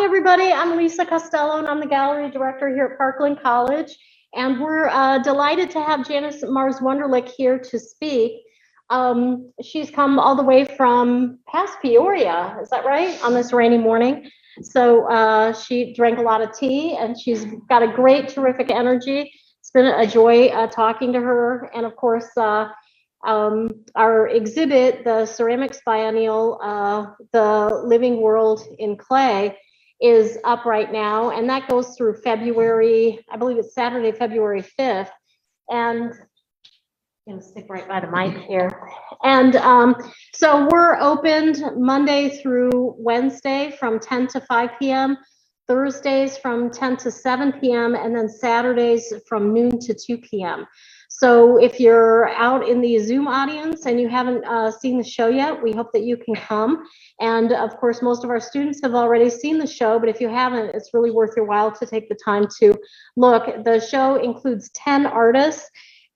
everybody. I'm Lisa Costello, and I'm the gallery director here at Parkland College. And we're delighted to have Janis Mars Wuinderlich here to speak. She's come all the way from past Peoria, is that right, on this rainy morning? So she drank a lot of tea, and she's got a great, terrific energy. It's been a joy talking to her. And of course, our exhibit, the Ceramics Biennial, The Living World in Clay, is up right now, and that goes through February, I believe it's Saturday, February 5th. And I'm gonna stick right by the mic here. And so we're opened Monday through Wednesday from 10 to 5 p.m., Thursdays from 10 to 7 p.m., and then Saturdays from noon to 2 p.m. So if you're out in the Zoom audience and you haven't seen the show yet, we hope that you can come. And of course, most of our students have already seen the show, but if you haven't, it's really worth your while to take the time to look. The show includes 10 artists,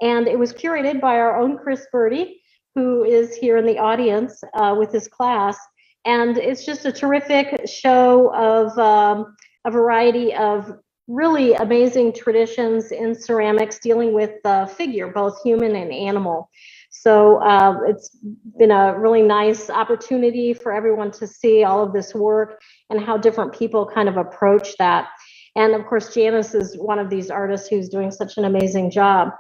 and it was curated by our own Chris Birdie, who is here in the audience with his class. And it's just a terrific show of a variety of really amazing traditions in ceramics dealing with figure, both human and animal. So it's been a really nice opportunity for everyone to see all of this work and how different people kind of approach that. And of course, Janis is one of these artists who's doing such an amazing job.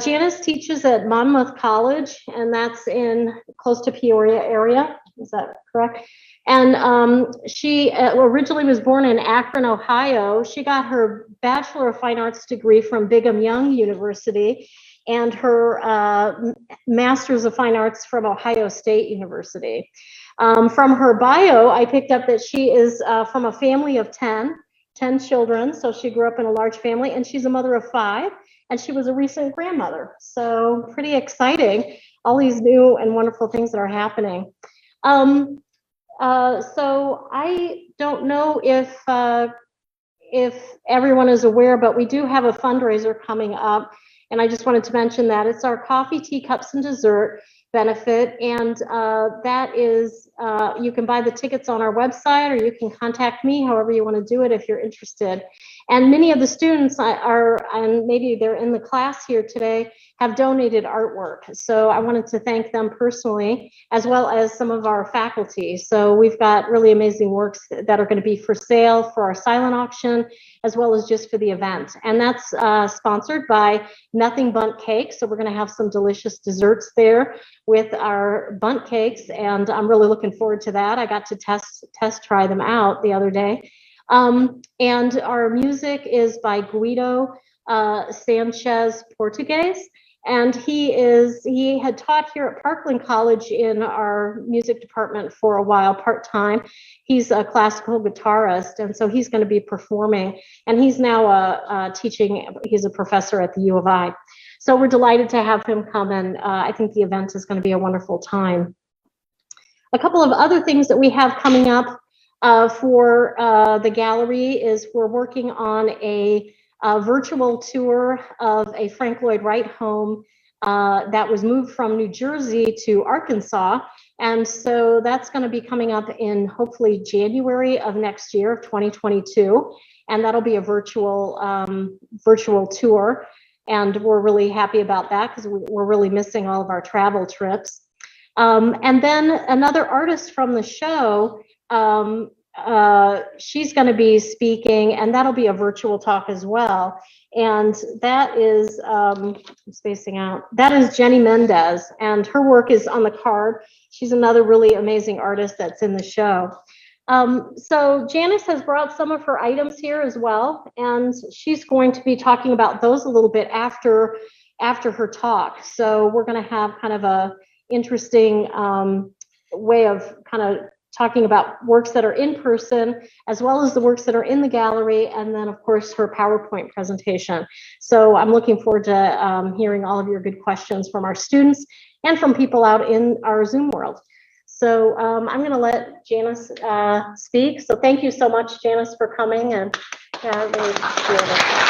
Janis teaches at Monmouth College, and that's in close to Peoria area. Is that correct? And she originally was born in Akron, Ohio. She got her Bachelor of Fine Arts degree from Brigham Young University and her Master's of Fine Arts from Ohio State University. From her bio, I picked up that she is from a family of 10 children. So she grew up in a large family, and she's a mother of 5, and she was a recent grandmother. So pretty exciting, all these new and wonderful things that are happening. So I don't know if everyone is aware, but we do have a fundraiser coming up, and I just wanted to mention that it's our coffee, tea, cups, and dessert benefit, and that is, you can buy the tickets on our website, or you can contact me, however you want to do it if you're interested. And many of the students and maybe they're in the class here today, have donated artwork. So I wanted to thank them personally, as well as some of our faculty. So we've got really amazing works that are going to be for sale for our silent auction, as well as just for the event. And that's sponsored by Nothing Bundt Cakes. So we're going to have some delicious desserts there with our bundt cakes, and I'm really looking forward to that. I got to test try them out the other day. And our music is by Guido Sanchez Portugues, and he had taught here at Parkland College in our music department for a while, part-time. He's a classical guitarist, and so he's going to be performing, and he's now he's a professor at the U of I. So we're delighted to have him come, and I think the event is going to be a wonderful time. A couple of other things that we have coming up for the gallery is we're working on a virtual tour of a Frank Lloyd Wright home that was moved from New Jersey to Arkansas. And so that's going to be coming up in hopefully January of next year, of 2022. And that'll be a virtual tour. And we're really happy about that because we're really missing all of our travel trips. And then another artist from the show, she's going to be speaking, and that'll be a virtual talk as well. And that is, I'm spacing out, that is Jenny Mendez, and her work is on the card. She's another really amazing artist that's in the show. So Janis has brought some of her items here as well, and she's going to be talking about those a little bit after her talk. So we're going to have kind of a interesting way of kind of talking about works that are in person, as well as the works that are in the gallery, and then of course her PowerPoint presentation. So I'm looking forward to hearing all of your good questions from our students and from people out in our Zoom world. So I'm going to let Janis speak. So thank you so much, Janis, for coming, and I really appreciate it.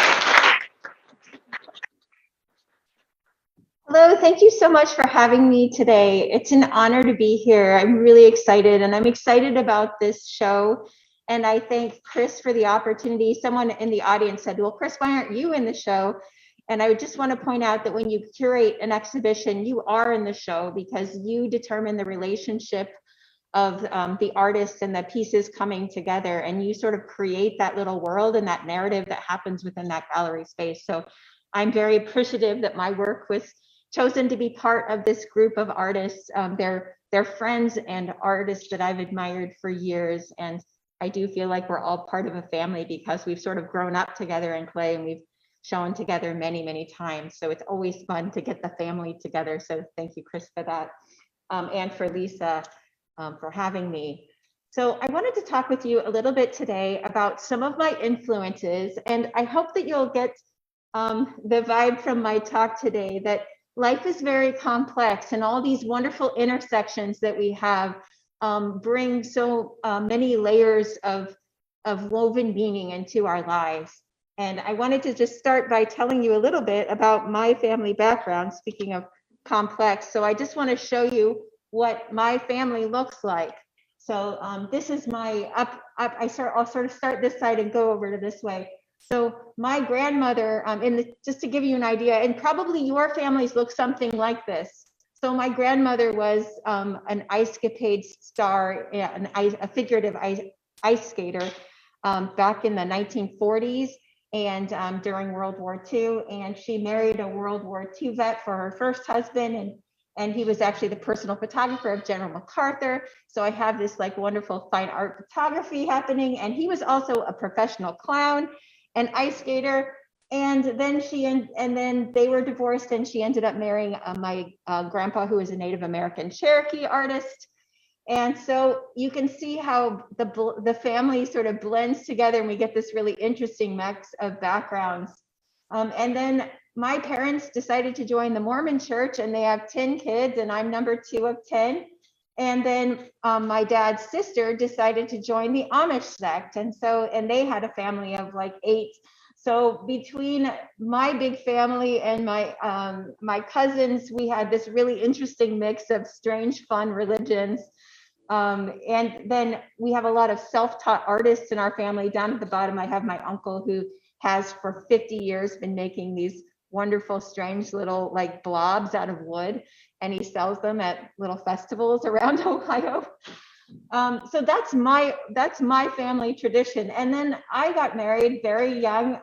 Hello, thank you so much for having me today. It's an honor to be here. I'm really excited, and I'm excited about this show And I thank Chris for the opportunity. Someone in the audience said, well, Chris, why aren't you in the show? And I would just want to point out that when you curate an exhibition, you are in the show because you determine the relationship of the artists and the pieces coming together, and you sort of create that little world and that narrative that happens within that gallery space. So I'm very appreciative that my work was chosen to be part of this group of artists. They're friends and artists that I've admired for years, and I do feel like we're all part of a family because we've sort of grown up together in clay and we've shown together many, many times. So it's always fun to get the family together. So thank you, Chris, for that. And for Lisa for having me. So I wanted to talk with you a little bit today about some of my influences. And I hope that you'll get the vibe from my talk today that life is very complex and all these wonderful intersections that we have bring so many layers of woven meaning into our lives. And I wanted to just start by telling you a little bit about my family background, speaking of complex. So I just want to show you what my family looks like. So this is my I'll sort of start this side and go over to this way. So my grandmother, just to give you an idea, and probably your families look something like this. So my grandmother was an ice capade star, a figurative ice skater back in the 1940s. And during World War II, and she married a World War II vet for her first husband, and he was actually the personal photographer of General MacArthur. So I have this like wonderful fine art photography happening, and he was also a professional clown and ice skater. And then they were divorced, and she ended up marrying my grandpa, who is a Native American Cherokee artist. And so you can see how the family sort of blends together, and we get this really interesting mix of backgrounds. And then my parents decided to join the Mormon church, and they have 10 kids, and I'm number 2 of 10. And then my dad's sister decided to join the Amish sect. And they had a family of like 8. So between my big family and my cousins, we had this really interesting mix of strange, fun religions. And then we have a lot of self-taught artists in our family. Down at the bottom, I have my uncle who has for 50 years been making these wonderful, strange little like blobs out of wood, and he sells them at little festivals around Ohio. So that's my family tradition. And then I got married very young,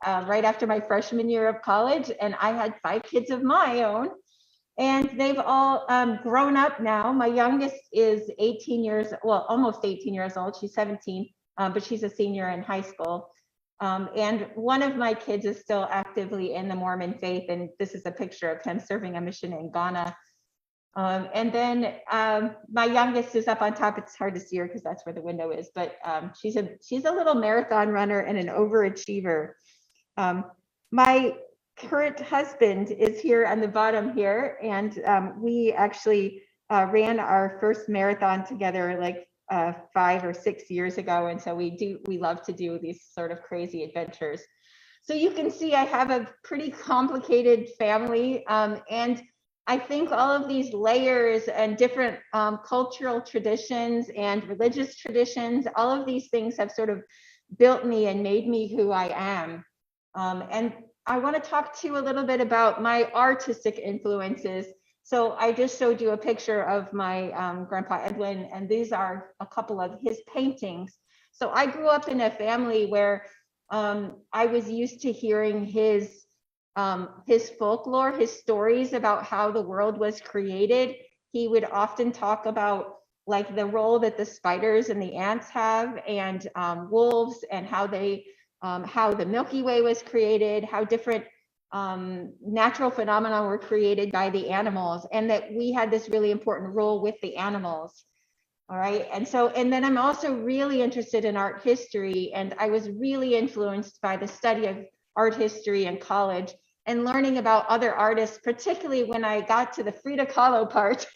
right after my freshman year of college, and I had 5 kids of my own. And they've all grown up now. My youngest is 18 years, well, almost 18 years old. She's 17, but she's a senior in high school. And one of my kids is still actively in the Mormon faith. And this is a picture of him serving a mission in Ghana. And then my youngest is up on top. It's hard to see her because that's where the window is, but she's a little marathon runner and an overachiever. My current husband is here on the bottom here, and we actually ran our first marathon together like 5 or 6 years ago, and so we love to do these sort of crazy adventures. So you can see I have a pretty complicated family, and I think all of these layers and different cultural traditions and religious traditions, all of these things have sort of built me and made me who I am. And I want to talk to you a little bit about my artistic influences. So I just showed you a picture of my grandpa Edwin, and these are a couple of his paintings. So I grew up in a family where I was used to hearing his folklore, his stories about how the world was created. He would often talk about like the role that the spiders and the ants have, and wolves, and how the Milky Way was created, how different natural phenomena were created by the animals, and that we had this really important role with the animals. All right. And then I'm also really interested in art history, and I was really influenced by the study of art history in college and learning about other artists, particularly when I got to the Frida Kahlo part.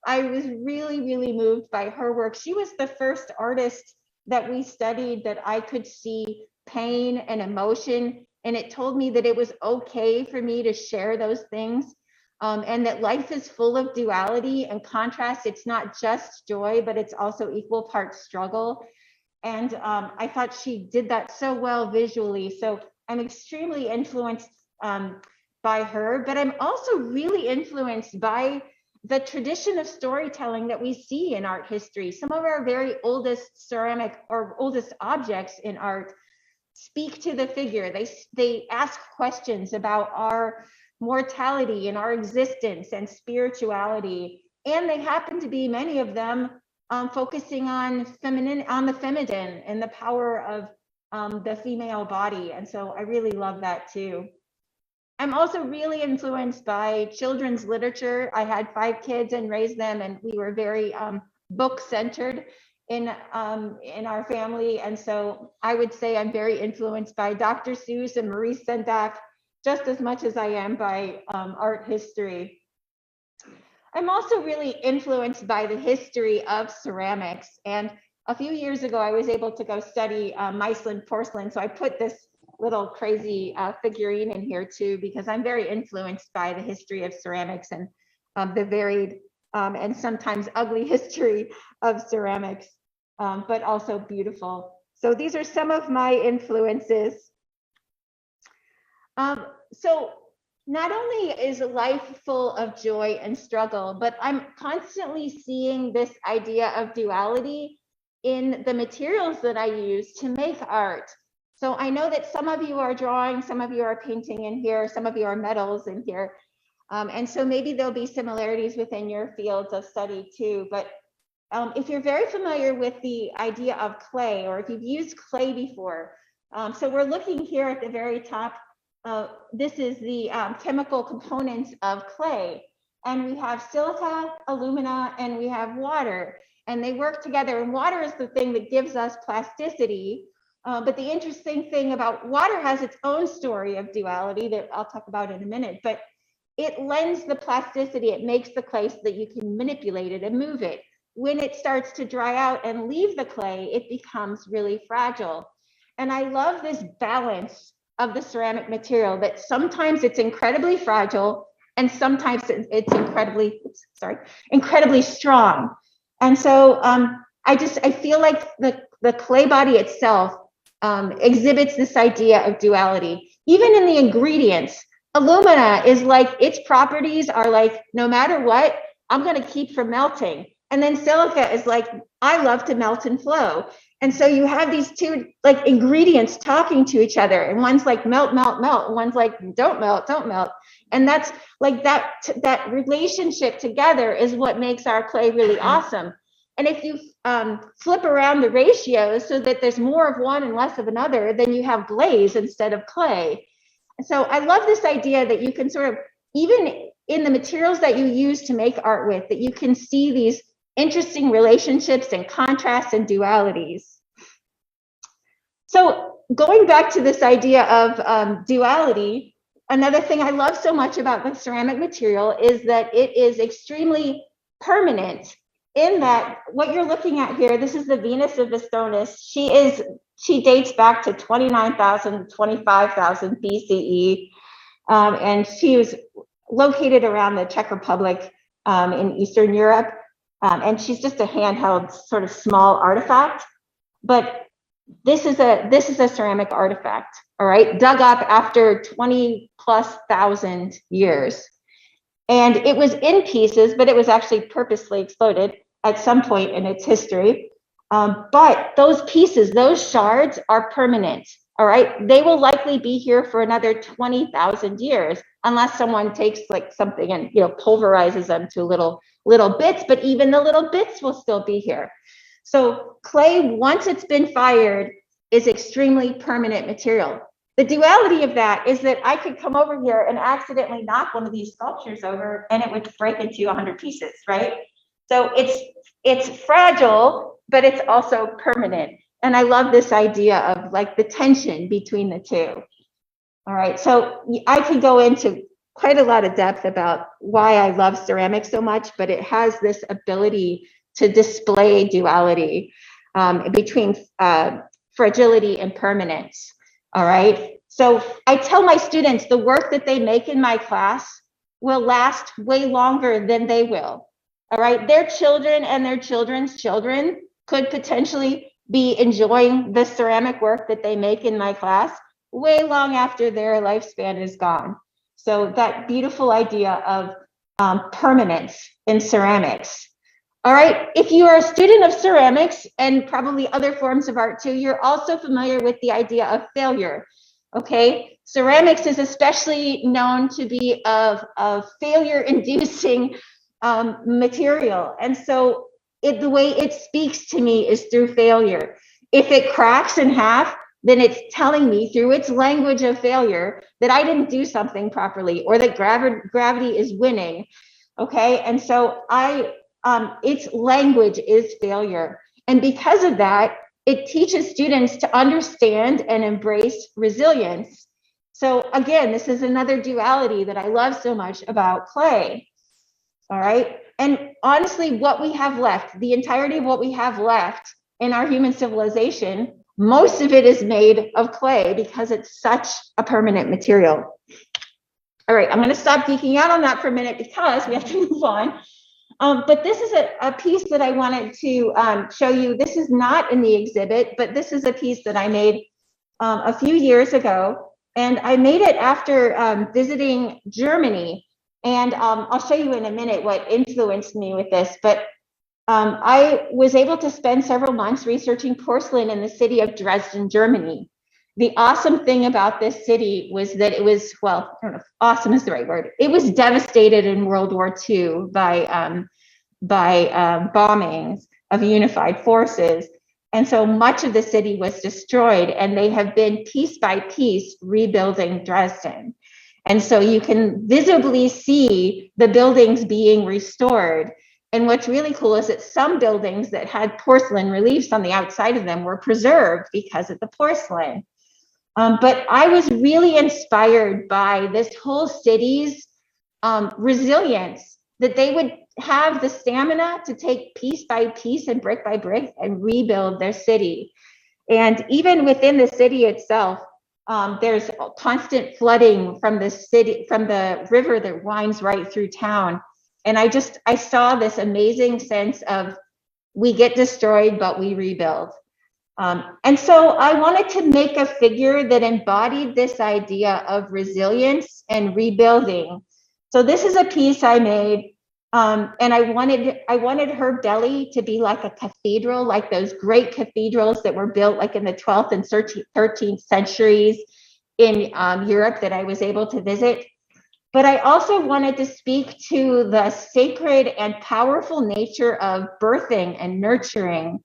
I was really, really moved by her work. She was the first artist that we studied that I could see pain and emotion, and it told me that it was okay for me to share those things, and that life is full of duality and contrast. It's not just joy, but it's also equal parts struggle. And I thought she did that so well visually. So I'm extremely influenced by her, but I'm also really influenced by the tradition of storytelling that we see in art history. Some of our very oldest ceramic or oldest objects in art speak to the figure. They ask questions about our mortality and our existence and spirituality. And they happen to be, many of them, focusing on the feminine and the power of the female body. And so I really love that too. I'm also really influenced by children's literature. I had 5 kids and raised them, and we were very book-centered in our family. And so I would say I'm very influenced by Dr. Seuss and Maurice Sendak just as much as I am by art history. I'm also really influenced by the history of ceramics. And a few years ago, I was able to go study Iceland porcelain. So I put this little crazy figurine in here too, because I'm very influenced by the history of ceramics and the varied and sometimes ugly history of ceramics, but also beautiful. So these are some of my influences. So not only is life full of joy and struggle, but I'm constantly seeing this idea of duality in the materials that I use to make art. So I know that some of you are drawing, some of you are painting in here, some of you are metals in here. And so maybe there'll be similarities within your fields of study too. But if you're very familiar with the idea of clay, or if you've used clay before, so we're looking here at the very top. This is the chemical components of clay. And we have silica, alumina, and we have water. And they work together. And water is the thing that gives us plasticity. But the interesting thing about water has its own story of duality that I'll talk about in a minute. But it lends the plasticity. It makes the clay so that you can manipulate it and move it. When it starts to dry out and leave the clay, it becomes really fragile. And I love this balance of the ceramic material, that sometimes it's incredibly fragile and sometimes it's incredibly strong. And so I feel like the clay body itself exhibits this idea of duality. Even in the ingredients, alumina is like, its properties are like, no matter what, I'm going to keep from melting. And then silica is like, I love to melt and flow. And so you have these two like ingredients talking to each other, and one's like melt, melt, melt, and one's like don't melt, don't melt. And that's like that relationship together is what makes our clay really awesome. And if you flip around the ratios so that there's more of one and less of another, then you have glaze instead of clay. So I love this idea that you can sort of, even in the materials that you use to make art with, that you can see these interesting relationships and contrasts and dualities. So going back to this idea of duality, another thing I love so much about the ceramic material is that it is extremely permanent, in that what you're looking at here, this is the Venus of Astonis. She dates back to 29,000, 25,000 BCE. And she was located around the Czech Republic in Eastern Europe. And she's just a handheld sort of small artifact, but this is a ceramic artifact, all right, dug up after 20,000+ years. And it was in pieces, but it was actually purposely exploded at some point in its history. But those pieces, those shards are permanent, all right? They will likely be here for another 20,000 years, unless someone takes like something and, you know, pulverizes them to little bits, but even the little bits will still be here. So clay, once it's been fired, is extremely permanent material. The duality of that is that I could come over here and accidentally knock one of these sculptures over and it would break into 100 pieces, right? So it's fragile, but it's also permanent. And I love this idea of like the tension between the two. All right, so I could go into quite a lot of depth about why I love ceramics so much, but it has this ability to display duality between fragility and permanence. All right, so I tell my students the work that they make in my class will last way longer than they will. All right, their children and their children's children could potentially be enjoying the ceramic work that they make in my class way long after their lifespan is gone. So that beautiful idea of permanence in ceramics. All right, if you are a student of ceramics and probably other forms of art too, you're also familiar with the idea of failure. Okay, ceramics is especially known to be of failure-inducing material, and so the way it speaks to me is through failure. If it cracks in half, then it's telling me through its language of failure that I didn't do something properly, or that gravity is winning. Okay, and so its language is failure, and because of that, it teaches students to understand and embrace resilience. So again, this is another duality that I love so much about clay. All right. And honestly, what we have left, the entirety of what we have left in our human civilization, most of it is made of clay because it's such a permanent material. All right, I'm going to stop geeking out on that for a minute because we have to move on. But this is a piece that I wanted to show you. This is not in the exhibit, but this is a piece that I made a few years ago. And I made it after visiting Germany. And I'll show you in a minute what influenced me with this. But I was able to spend several months researching porcelain in the city of Dresden, Germany. The awesome thing about this city was that it was, well, I don't know if awesome is the right word. It was devastated in World War II by bombings of unified forces. And so much of the city was destroyed, and they have been piece by piece rebuilding Dresden. And so you can visibly see the buildings being restored. And what's really cool is that some buildings that had porcelain reliefs on the outside of them were preserved because of the porcelain. But I was really inspired by this whole city's resilience, that they would have the stamina to take piece by piece and brick by brick and rebuild their city. And even within the city itself, there's constant flooding from the city, from the river that winds right through town. And I saw this amazing sense of we get destroyed, but we rebuild. And so I wanted to make a figure that embodied this idea of resilience and rebuilding. So this is a piece I made, and I wanted her belly to be like a cathedral, like those great cathedrals that were built like in the 12th and 13th centuries in Europe that I was able to visit. But I also wanted to speak to the sacred and powerful nature of birthing and nurturing.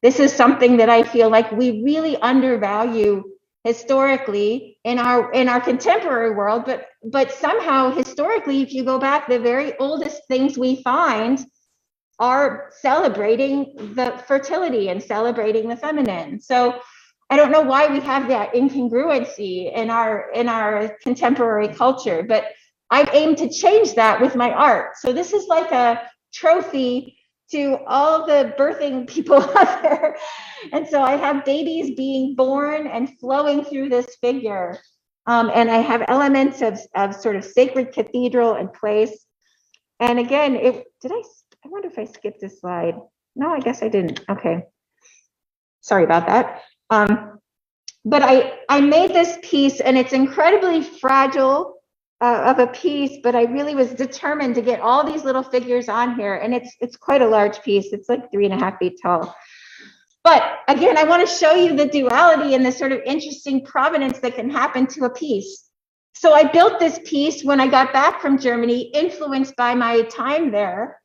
This is something that I feel like we really undervalue historically in our contemporary world, but somehow historically, if you go back, the very oldest things we find are celebrating the fertility and celebrating the feminine. So I don't know why we have that incongruency in our contemporary culture, but I've aimed to change that with my art. So this is like a trophy to all the birthing people out there. And so I have babies being born and flowing through this figure. And I have elements of sort of sacred cathedral and place. And again, I wonder if I skipped a slide. No, I guess I didn't. Okay. Sorry about that. But I made this piece, and it's incredibly fragile of a piece, but I really was determined to get all these little figures on here, and it's quite a large piece. It's like 3.5 feet tall. But again, I want to show you the duality and the sort of interesting provenance that can happen to a piece. So I built this piece when I got back from Germany, influenced by my time there.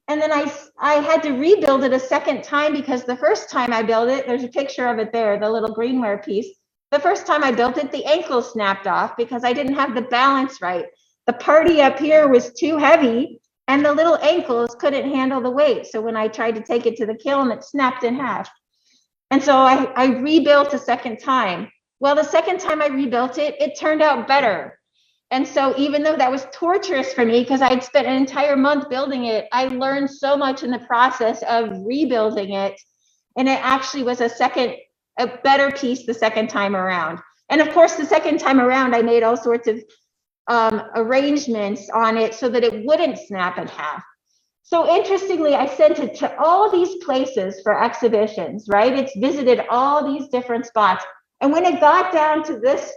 And then I had to rebuild it a second time because the first time I built it, there's a picture of it there, the little greenware piece. The first time I built it, the ankle snapped off because I didn't have the balance right. The party up here was too heavy and the little ankles couldn't handle the weight. So when I tried to take it to the kiln, it snapped in half. And so I rebuilt a second time. Well, the second time I rebuilt it, it turned out better. And so even though that was torturous for me because I'd spent an entire month building it, I learned so much in the process of rebuilding it. And it actually was a better piece the second time around. And of course, the second time around, I made all sorts of arrangements on it so that it wouldn't snap in half. So interestingly, I sent it to all these places for exhibitions, right? It's visited all these different spots. And when it got down to this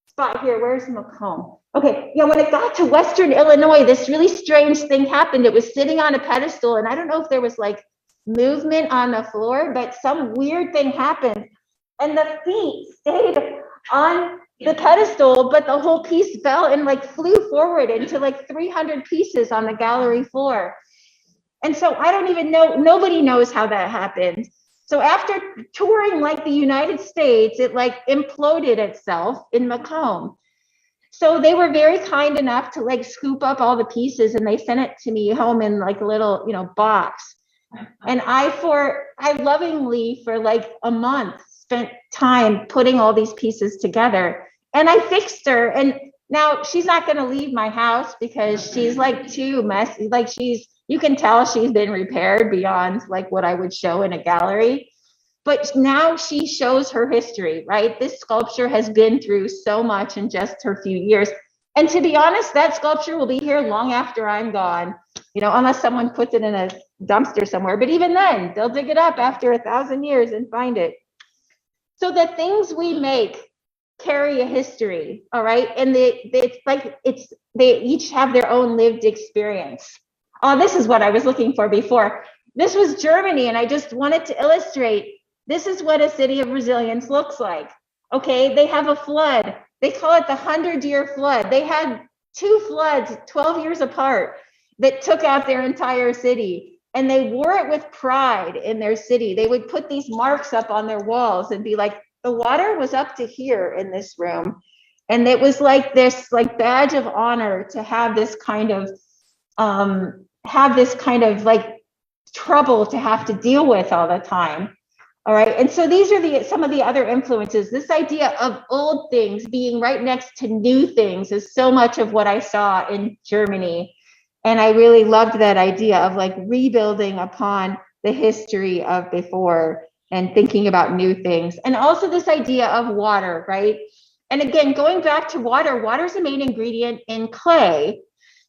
spot here, where's Macomb? Okay, yeah, when it got to Western Illinois, this really strange thing happened. It was sitting on a pedestal, and I don't know if there was like movement on the floor, but some weird thing happened. And the feet stayed on the pedestal, but the whole piece fell and like flew forward into like 300 pieces on the gallery floor. And so I don't even know, nobody knows how that happened. So after touring like the United States, it like imploded itself in Macomb. So they were very kind enough to like scoop up all the pieces, and they sent it to me home in like a little, box. And I lovingly for like a month spent time putting all these pieces together, and I fixed her. And now she's not going to leave my house because she's like too messy. Like you can tell she's been repaired beyond like what I would show in a gallery. But now she shows her history, right? This sculpture has been through so much in just her few years. And to be honest, that sculpture will be here long after I'm gone, unless someone puts it in a dumpster somewhere. But even then, they'll dig it up after 1,000 years and find it. So the things we make carry a history, all right? And they each have their own lived experience. Oh, this is what I was looking for before. This was Germany, and I just wanted to illustrate, this is what a city of resilience looks like. Okay, they have a flood. They call it the 100-year flood. They had 2 floods 12 years apart that took out their entire city, and they wore it with pride in their city. They would put these marks up on their walls and be like, the water was up to here in this room. And it was like this like badge of honor to have this kind of like trouble to have to deal with all the time. All right. And so these are some of the other influences. This idea of old things being right next to new things is so much of what I saw in Germany. And I really loved that idea of like rebuilding upon the history of before and thinking about new things. And also this idea of water, right? And again, going back to water, water is the main ingredient in clay,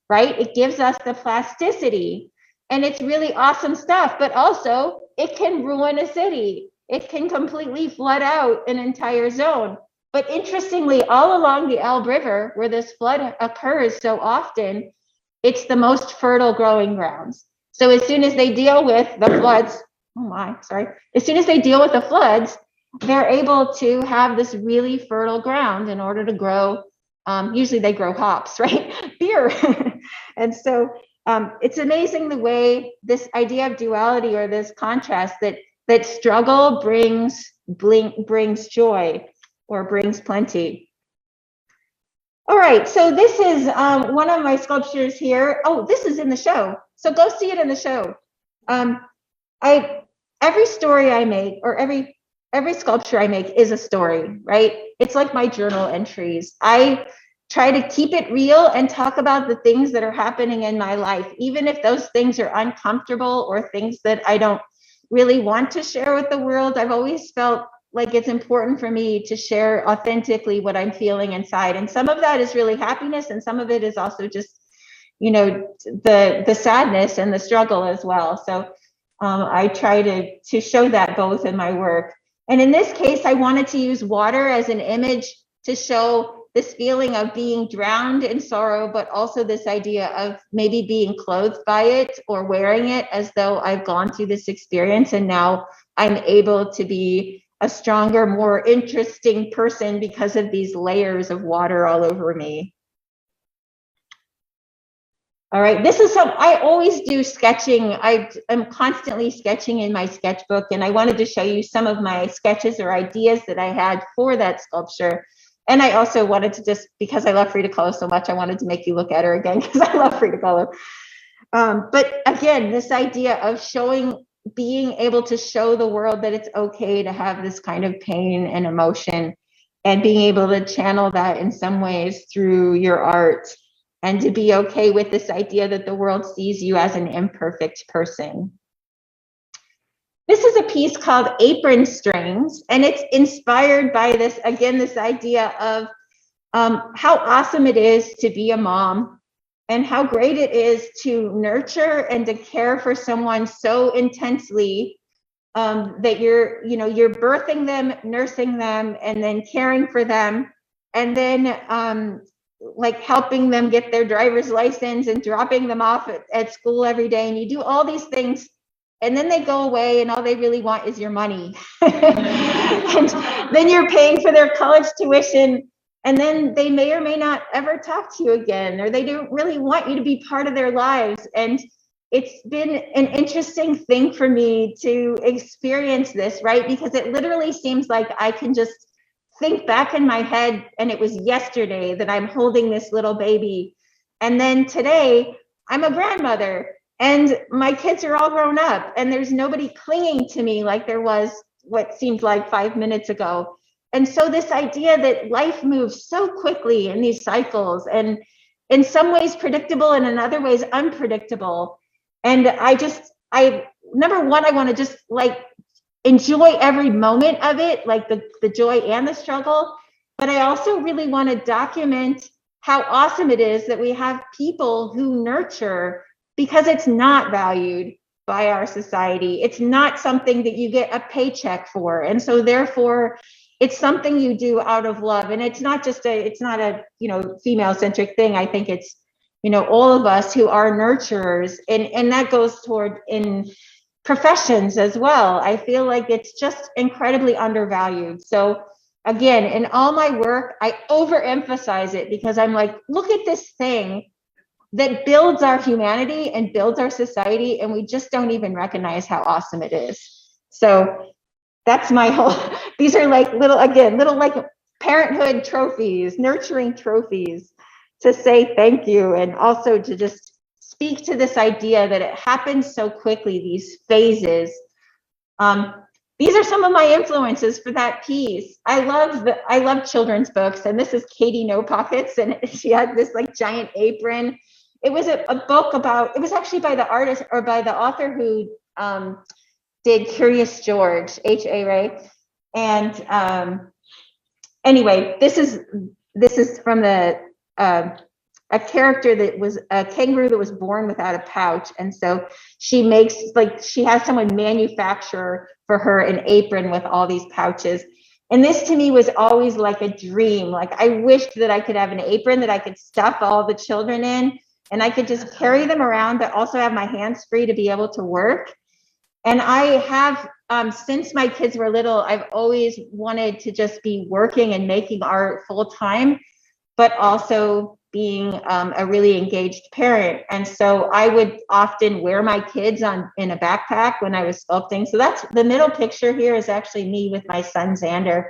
right? It gives us the plasticity, and it's really awesome stuff, but also it can ruin a city. It can completely flood out an entire zone. But interestingly, all along the Elbe River, where this flood occurs so often, it's the most fertile growing grounds. So as soon as they deal with the floods, as soon as they deal with the floods, they're able to have this really fertile ground in order to grow. Usually they grow hops, right? Beer. And so it's amazing the way this idea of duality, or this contrast, that struggle brings joy or brings plenty. All right, so this is one of my sculptures here. Oh, this is in the show, so go see it in the show. Every story I make, or every sculpture I make, is a story, right? It's like my journal entries. I try to keep it real and talk about the things that are happening in my life, even if those things are uncomfortable or things that I don't really want to share with the world. I've always felt like it's important for me to share authentically what I'm feeling inside. And some of that is really happiness, and some of it is also just, the sadness and the struggle as well. So I try to show that both in my work. And in this case, I wanted to use water as an image to show this feeling of being drowned in sorrow, but also this idea of maybe being clothed by it or wearing it as though I've gone through this experience and now I'm able to be a stronger, more interesting person because of these layers of water all over me. All right, this is I always do sketching. I'm constantly sketching in my sketchbook, and I wanted to show you some of my sketches or ideas that I had for that sculpture. And I also wanted to just, because I love Frida Kahlo so much, I wanted to make you look at her again because I love Frida Kahlo. But again, this idea of being able to show the world that it's okay to have this kind of pain and emotion, and being able to channel that in some ways through your art, and to be okay with this idea that the world sees you as an imperfect person. This is a piece called Apron Strings, and it's inspired by this idea of how awesome it is to be a mom and how great it is to nurture and to care for someone so intensely, that you're birthing them, nursing them, and then caring for them, and then like helping them get their driver's license and dropping them off at school every day. And you do all these things, and then they go away and all they really want is your money. And then you're paying for their college tuition, and then they may or may not ever talk to you again, or they don't really want you to be part of their lives. And it's been an interesting thing for me to experience this, right? Because it literally seems like I can just think back in my head, and it was yesterday that I'm holding this little baby. And then today I'm a grandmother and my kids are all grown up, and there's nobody clinging to me like there was what seemed like 5 minutes ago. And so this idea that life moves so quickly in these cycles, and in some ways predictable and in other ways unpredictable. And number one, I want to just like enjoy every moment of it, like the joy and the struggle. But I also really want to document how awesome it is that we have people who nurture, because it's not valued by our society. It's not something that you get a paycheck for. And so therefore, it's something you do out of love. And it's not a female centric thing. I think it's, all of us who are nurturers, and that goes toward in professions as well. I feel like it's just incredibly undervalued. So again, in all my work, I overemphasize it, because I'm like, look at this thing that builds our humanity and builds our society, and we just don't even recognize how awesome it is. So that's my whole, these are like little like parenthood trophies, nurturing trophies, to say thank you, and also to just speak to this idea that it happens so quickly, these phases. These are some of my influences for that piece. I love children's books, and this is Katie No Pockets, and she had this like giant apron. It was a book about, it was actually by the artist, or by the author who did Curious George, H.A. Ray. And anyway, this is from a character that was a kangaroo that was born without a pouch. And so she has someone manufacture for her an apron with all these pouches. And this to me was always like a dream. Like I wished that I could have an apron that I could stuff all the children in, and I could just carry them around, but also have my hands free to be able to work. And I have, since my kids were little, I've always wanted to just be working and making art full time, but also being a really engaged parent. And so I would often wear my kids in a backpack when I was sculpting. So that's the middle picture here is actually me with my son Xander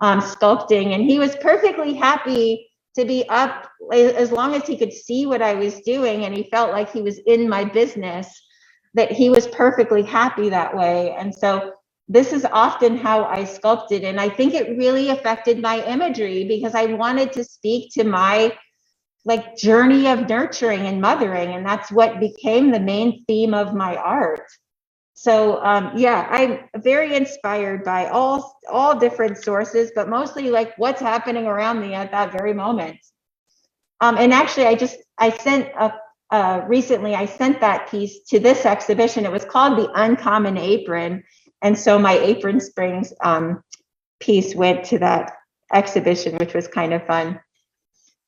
sculpting. And he was perfectly happy to be up as long as he could see what I was doing, and he felt like he was in my business, that he was perfectly happy that way. And so this is often how I sculpted. And I think it really affected my imagery, because I wanted to speak to my like journey of nurturing and mothering. And that's what became the main theme of my art. So yeah, I'm very inspired by all different sources, but mostly like what's happening around me at that very moment. And actually recently I sent that piece to this exhibition. It was called The Uncommon Apron. And so my Apron Strings piece went to that exhibition, which was kind of fun.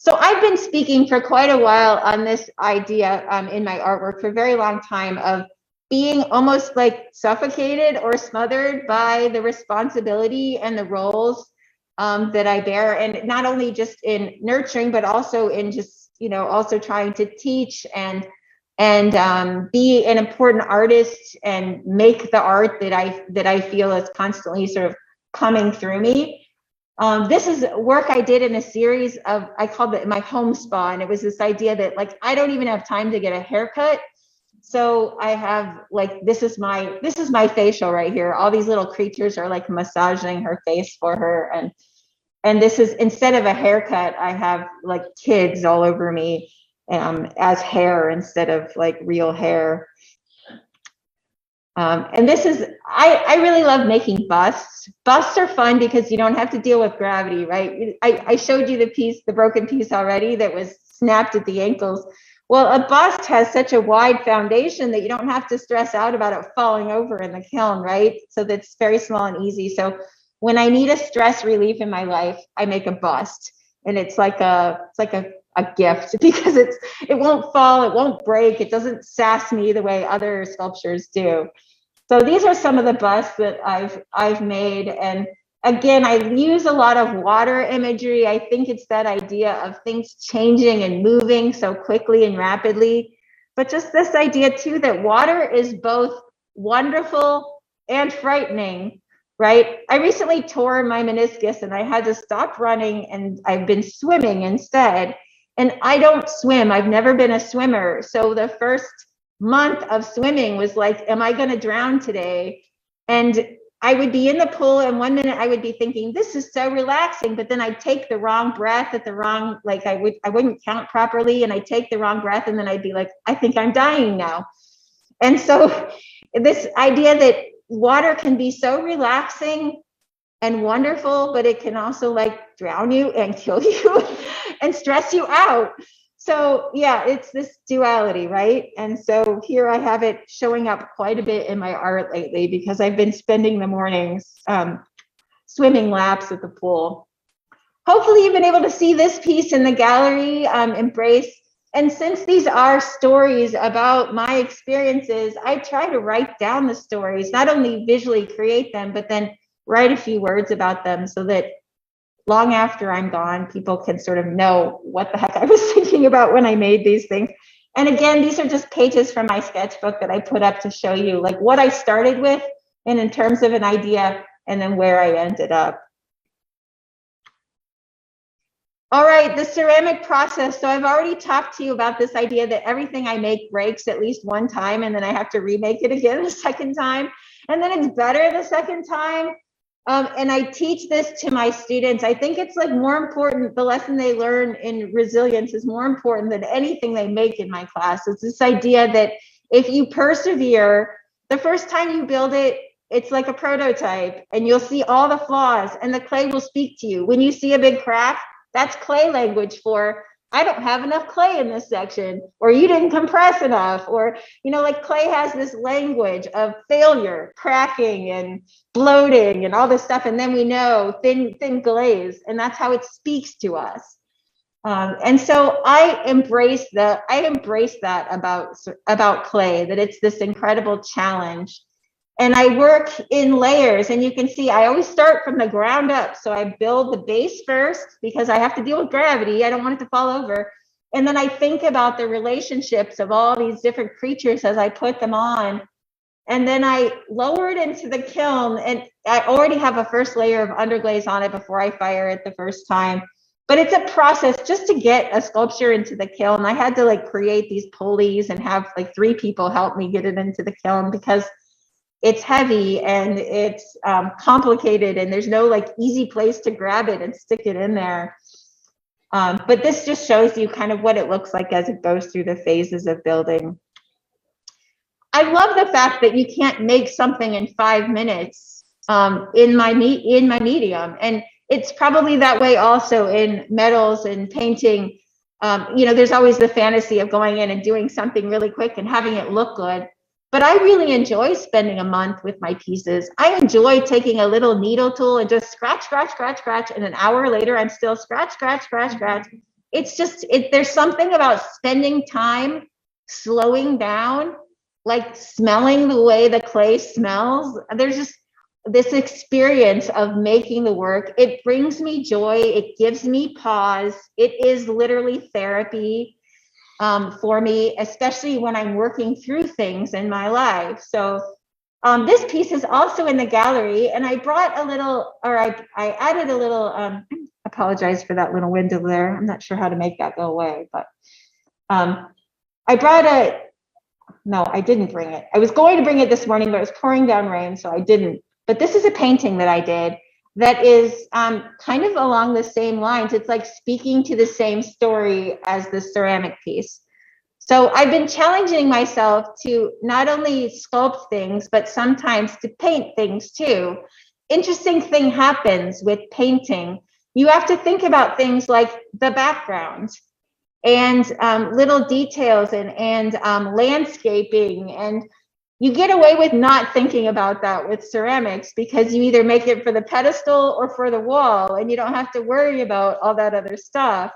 So I've been speaking for quite a while on this idea in my artwork for a very long time of being almost like suffocated or smothered by the responsibility and the roles that I bear. And not only just in nurturing, but also in just, also trying to teach and be an important artist and make the art that I feel is constantly sort of coming through me. This is work I did in a series of, I called it my home spa. And it was this idea that like, I don't even have time to get a haircut. So I have like, this is my facial right here. All these little creatures are like massaging her face for her. And this is, instead of a haircut, I have like kids all over me as hair instead of like real hair. And this is, I really love making busts. Busts are fun because you don't have to deal with gravity, right? I showed you the broken piece already that was snapped at the ankles. Well, a bust has such a wide foundation that you don't have to stress out about it falling over in the kiln, right? So that's very small and easy. So when I need a stress relief in my life, I make a bust, and it's like a gift because it won't fall, it won't break, it doesn't sass me the way other sculptures do. So these are some of the busts that I've made, and again, I use a lot of water imagery. I think it's that idea of things changing and moving so quickly and rapidly, but just this idea too that water is both wonderful and frightening, right? I recently tore my meniscus and I had to stop running, and I've been swimming instead. And I don't swim. I've never been a swimmer. So the first month of swimming was like, am I going to drown today? And I would be in the pool, and one minute I would be thinking, this is so relaxing, but then I'd take the wrong breath at the wrong, like I wouldn't count properly, and I'd take the wrong breath, and then I'd be like, I think I'm dying now. And so this idea that water can be so relaxing and wonderful, but it can also like drown you and kill you and stress you out. So yeah, it's this duality, right? And so here I have it showing up quite a bit in my art lately because I've been spending the mornings swimming laps at the pool. Hopefully you've been able to see this piece in the gallery, Embrace. And since these are stories about my experiences, I try to write down the stories, not only visually create them, but then write a few words about them so that long after I'm gone, people can sort of know what the heck I was thinking about when I made these things. And again, these are just pages from my sketchbook that I put up to show you like what I started with and in terms of an idea and then where I ended up. All right, the ceramic process. So I've already talked to you about this idea that everything I make breaks at least one time and then I have to remake it again the second time. And then it's better the second time. And I teach this to my students. I think it's like more important, the lesson they learn in resilience is more important than anything they make in my class. It's this idea that if you persevere, the first time you build it, it's like a prototype and you'll see all the flaws and the clay will speak to you. When you see a big crack, that's clay language for, I don't have enough clay in this section, or you didn't compress enough, or, you know, like clay has this language of failure, cracking and bloating and all this stuff. And then we know thin glaze, and that's how it speaks to us. And so I embrace that about clay, that it's this incredible challenge. And I work in layers, and you can see I always start from the ground up. So I build the base first because I have to deal with gravity. I don't want it to fall over. And then I think about the relationships of all these different creatures as I put them on. And then I lower it into the kiln, and I already have a first layer of underglaze on it before I fire it the first time. But it's a process just to get a sculpture into the kiln. I had to like create these pulleys and have like 3 people help me get it into the kiln because it's heavy and it's complicated and there's no like easy place to grab it and stick it in there. But this just shows you kind of what it looks like as it goes through the phases of building. I love the fact that you can't make something in 5 minutes in my medium. And it's probably that way also in metals and painting. You know, there's always the fantasy of going in and doing something really quick and having it look good. But I really enjoy spending a month with my pieces. I enjoy taking a little needle tool and just scratch, scratch, scratch, scratch. And an hour later, I'm still scratch, scratch, scratch, scratch. It's just, there's something about spending time, slowing down, like smelling the way the clay smells. There's just this experience of making the work. It brings me joy. It gives me pause. It is literally therapy. For me, especially when I'm working through things in my life. So this piece is also in the gallery, and I brought a little, or I added a little, apologize for that little window there. I'm not sure how to make that go away, but I brought no, I didn't bring it. I was going to bring it this morning, but it was pouring down rain, so I didn't. But this is a painting that I did that is kind of along the same lines. It's like speaking to the same story as the ceramic piece. So I've been challenging myself to not only sculpt things, but sometimes to paint things too. Interesting thing happens with painting. You have to think about things like the background and little details and landscaping. And you get away with not thinking about that with ceramics because you either make it for the pedestal or for the wall, and you don't have to worry about all that other stuff.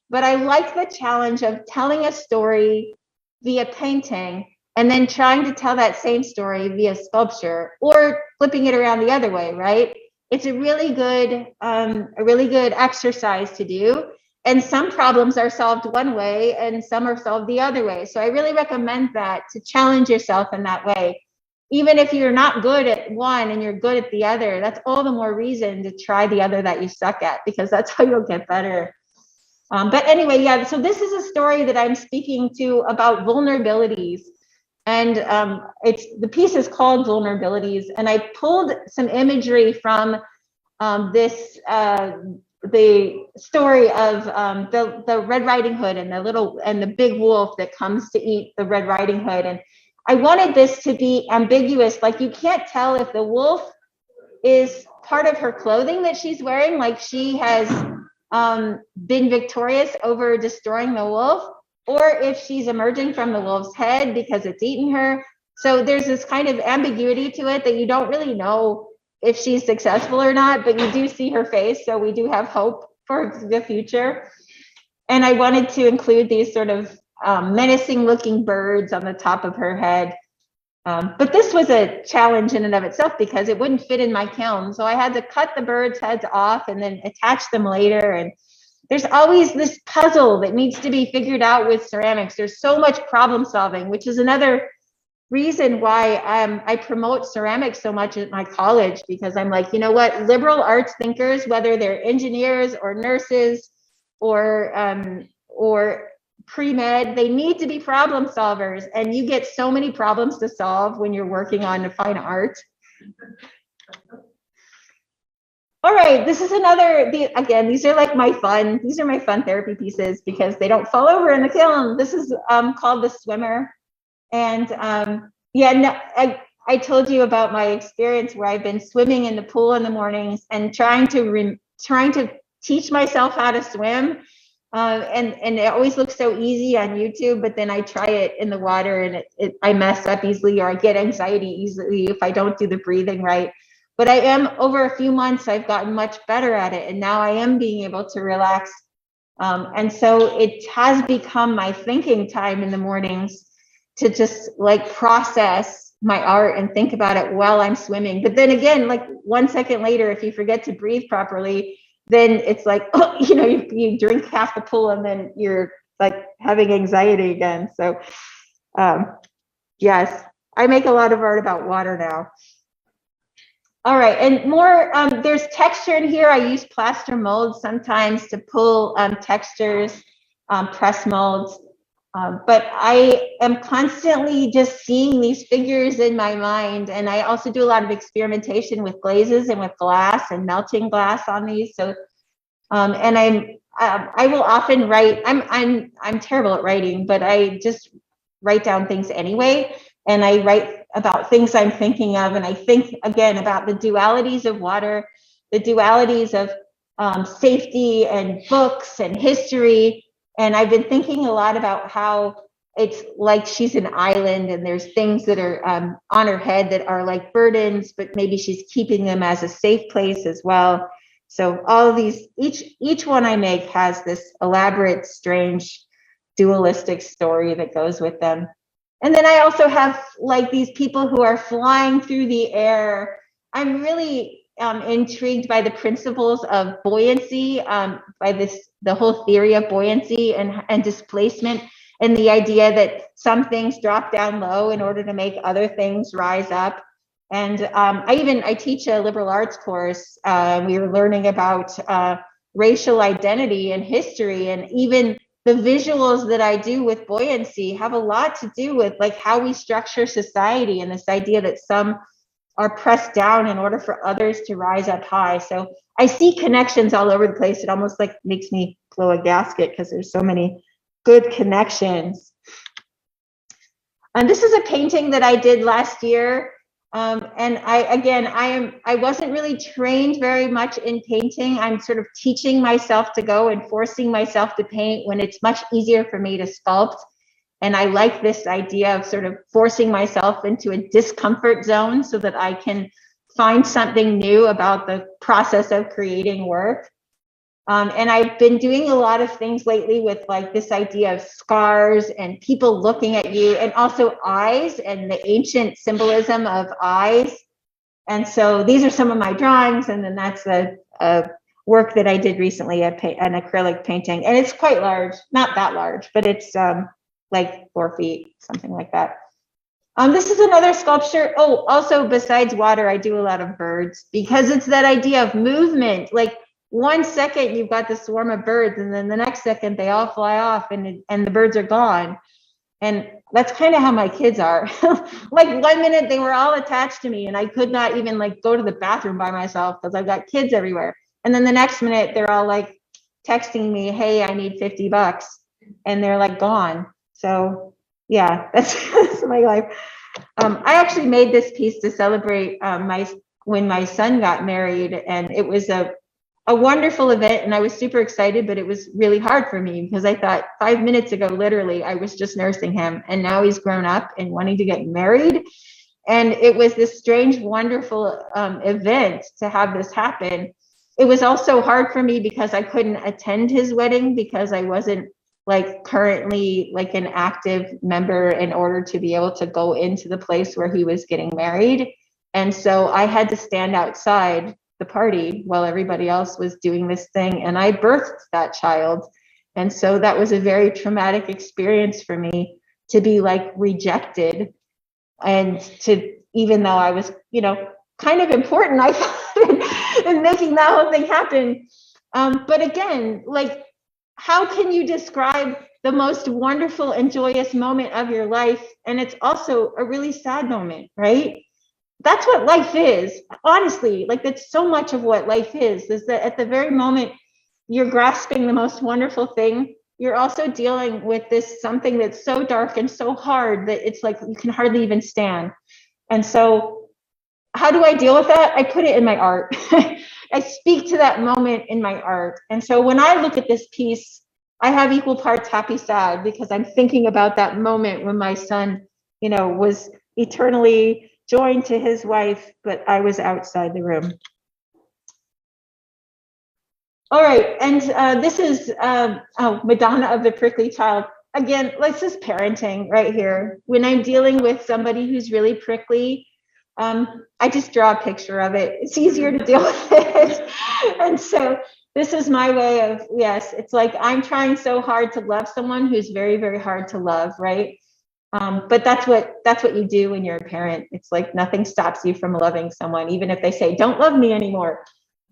But I like the challenge of telling a story via painting and then trying to tell that same story via sculpture, or flipping it around the other way, right? It's a really good exercise to do. And some problems are solved one way and some are solved the other way. So I really recommend that, to challenge yourself in that way. Even if you're not good at one and you're good at the other, that's all the more reason to try the other that you suck at, because that's how you'll get better. But anyway, yeah, so this is a story that I'm speaking to about vulnerabilities. And the piece is called Vulnerabilities. And I pulled some imagery from the story of the Red Riding Hood and the big wolf that comes to eat the Red Riding Hood. And I wanted this to be ambiguous. Like, you can't tell if the wolf is part of her clothing that she's wearing, like she has been victorious over destroying the wolf, or if she's emerging from the wolf's head because it's eaten her. So there's this kind of ambiguity to it that you don't really know if she's successful or not, but you do see her face. So we do have hope for the future. And I wanted to include these sort of menacing looking birds on the top of her head. But this was a challenge in and of itself because it wouldn't fit in my kiln. So I had to cut the birds' heads off and then attach them later. And there's always this puzzle that needs to be figured out with ceramics. There's so much problem solving, which is another reason why I promote ceramics so much at my college, because I'm like, you know what, liberal arts thinkers, whether they're engineers or nurses or pre-med, they need to be problem solvers, and you get so many problems to solve when you're working on fine art. All right, this is again, these are my fun therapy pieces because they don't fall over in the kiln. This is called the swimmer. And I told you about my experience where I've been swimming in the pool in the mornings and trying to teach myself how to swim. And it always looks so easy on YouTube, but then I try it in the water and I mess up easily, or I get anxiety easily if I don't do the breathing right. But over a few months, I've gotten much better at it. And now I am being able to relax. And so it has become my thinking time in the mornings to just process my art and think about it while I'm swimming. But then again, 1 second later, if you forget to breathe properly, then it's you drink half the pool and then you're having anxiety again. So yes, I make a lot of art about water now. All right, and more, there's texture in here. I use plaster molds sometimes to pull textures, press molds. But I am constantly just seeing these figures in my mind. And I also do a lot of experimentation with glazes and with glass and melting glass on these. So, and I will often write, I'm terrible at writing, but I just write down things anyway. And I write about things I'm thinking of. And I think again about the dualities of water, the dualities of safety and books and history. And I've been thinking a lot about how it's like she's an island and there's things that are on her head that are like burdens, but maybe she's keeping them as a safe place as well. So all of these, each one I make has this elaborate, strange, dualistic story that goes with them. And then I also have these people who are flying through the air. I'm really intrigued by the principles of buoyancy, by the whole theory of buoyancy and displacement, and the idea that some things drop down low in order to make other things rise up. And I teach a liberal arts course. We were learning about racial identity and history, and even the visuals that I do with buoyancy have a lot to do with how we structure society, and this idea that some are pressed down in order for others to rise up high. So I see connections all over the place. It almost makes me blow a gasket because there's so many good connections. And this is a painting that I did last year. And I wasn't really trained very much in painting. I'm sort of teaching myself to go and forcing myself to paint when it's much easier for me to sculpt. And I like this idea of sort of forcing myself into a discomfort zone so that I can find something new about the process of creating work. And I've been doing a lot of things lately with like this idea of scars and people looking at you, and also eyes and the ancient symbolism of eyes. And so these are some of my drawings, and then that's a work that I did recently, an acrylic painting, and it's quite large, not that large, but it's like 4 feet, something like that. This is another sculpture. Oh, also besides water, I do a lot of birds, because it's that idea of movement. Like 1 second you've got the swarm of birds, and then the next second they all fly off and the birds are gone. And that's kind of how my kids are. Like 1 minute they were all attached to me and I could not even like go to the bathroom by myself because I've got kids everywhere. And then the next minute they're all like texting me, hey, I need $50. And they're like gone. So yeah, that's my life. I actually made this piece to celebrate when my son got married, and it was a wonderful event, and I was super excited, but it was really hard for me because I thought 5 minutes ago, literally, I was just nursing him, and now he's grown up and wanting to get married. And it was this strange, wonderful event to have this happen. It was also hard for me because I couldn't attend his wedding because I wasn't like currently like an active member in order to be able to go into the place where he was getting married. And so I had to stand outside the party while everybody else was doing this thing, and I birthed that child. And so that was a very traumatic experience for me to be like rejected, and to, even though I was, you know, kind of important, I thought, in making that whole thing happen. But again, like, how can you describe the most wonderful and joyous moment of your life? And it's also a really sad moment, right? That's what life is, honestly. Like, that's so much of what life is that at the very moment you're grasping the most wonderful thing, you're also dealing with this something that's so dark and so hard that it's like you can hardly even stand. And so how do I deal with that? I put it in my art. I speak to that moment in my art. And so when I look at this piece, I have equal parts happy, sad, because I'm thinking about that moment when my son, you know, was eternally joined to his wife, but I was outside the room. All right, and this is Madonna of the Prickly Child. Again, this is parenting right here. When I'm dealing with somebody who's really prickly, I just draw a picture of it. It's easier to deal with it. And so this is my way of, yes, it's like I'm trying so hard to love someone who's very, very hard to love, right? But that's what you do when you're a parent. It's like nothing stops you from loving someone, even if they say, don't love me anymore.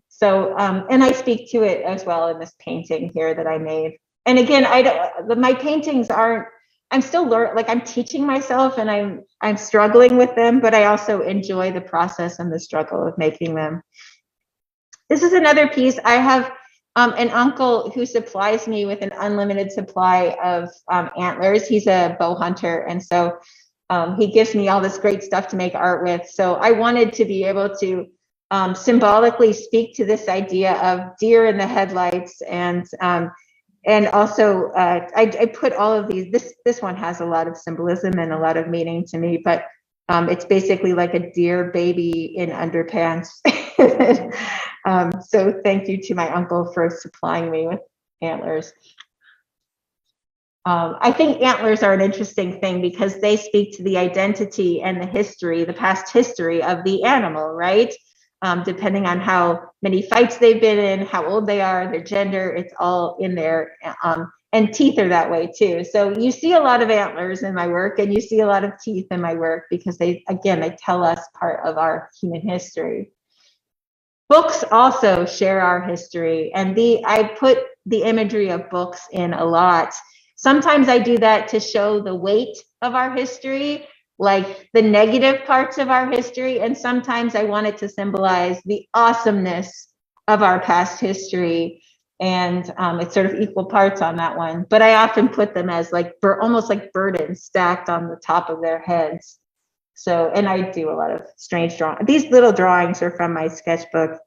So, and I speak to it as well in this painting here that I made. And again, my paintings aren't, I'm still learning, like I'm teaching myself and I'm struggling with them, but I also enjoy the process and the struggle of making them. This is another piece. I have an uncle who supplies me with an unlimited supply of antlers. He's a bow hunter. And so he gives me all this great stuff to make art with. So I wanted to be able to symbolically speak to this idea of deer in the headlights, and also I put all of these. This one has a lot of symbolism and a lot of meaning to me, but it's basically like a deer baby in underpants. So thank you to my uncle for supplying me with antlers. I think antlers are an interesting thing because they speak to the identity and the history, the past history of the animal, right? Depending on how many fights they've been in, how old they are, their gender, it's all in there. And teeth are that way too. So you see a lot of antlers in my work, and you see a lot of teeth in my work because they tell us part of our human history. Books also share our history, and I put the imagery of books in a lot. Sometimes I do that to show the weight of our history, like the negative parts of our history, and sometimes I want it to symbolize the awesomeness of our past history. And it's sort of equal parts on that one. But I often put them as like almost like burdens stacked on the top of their heads. So, and I do a lot of strange drawings. These little drawings are from my sketchbook.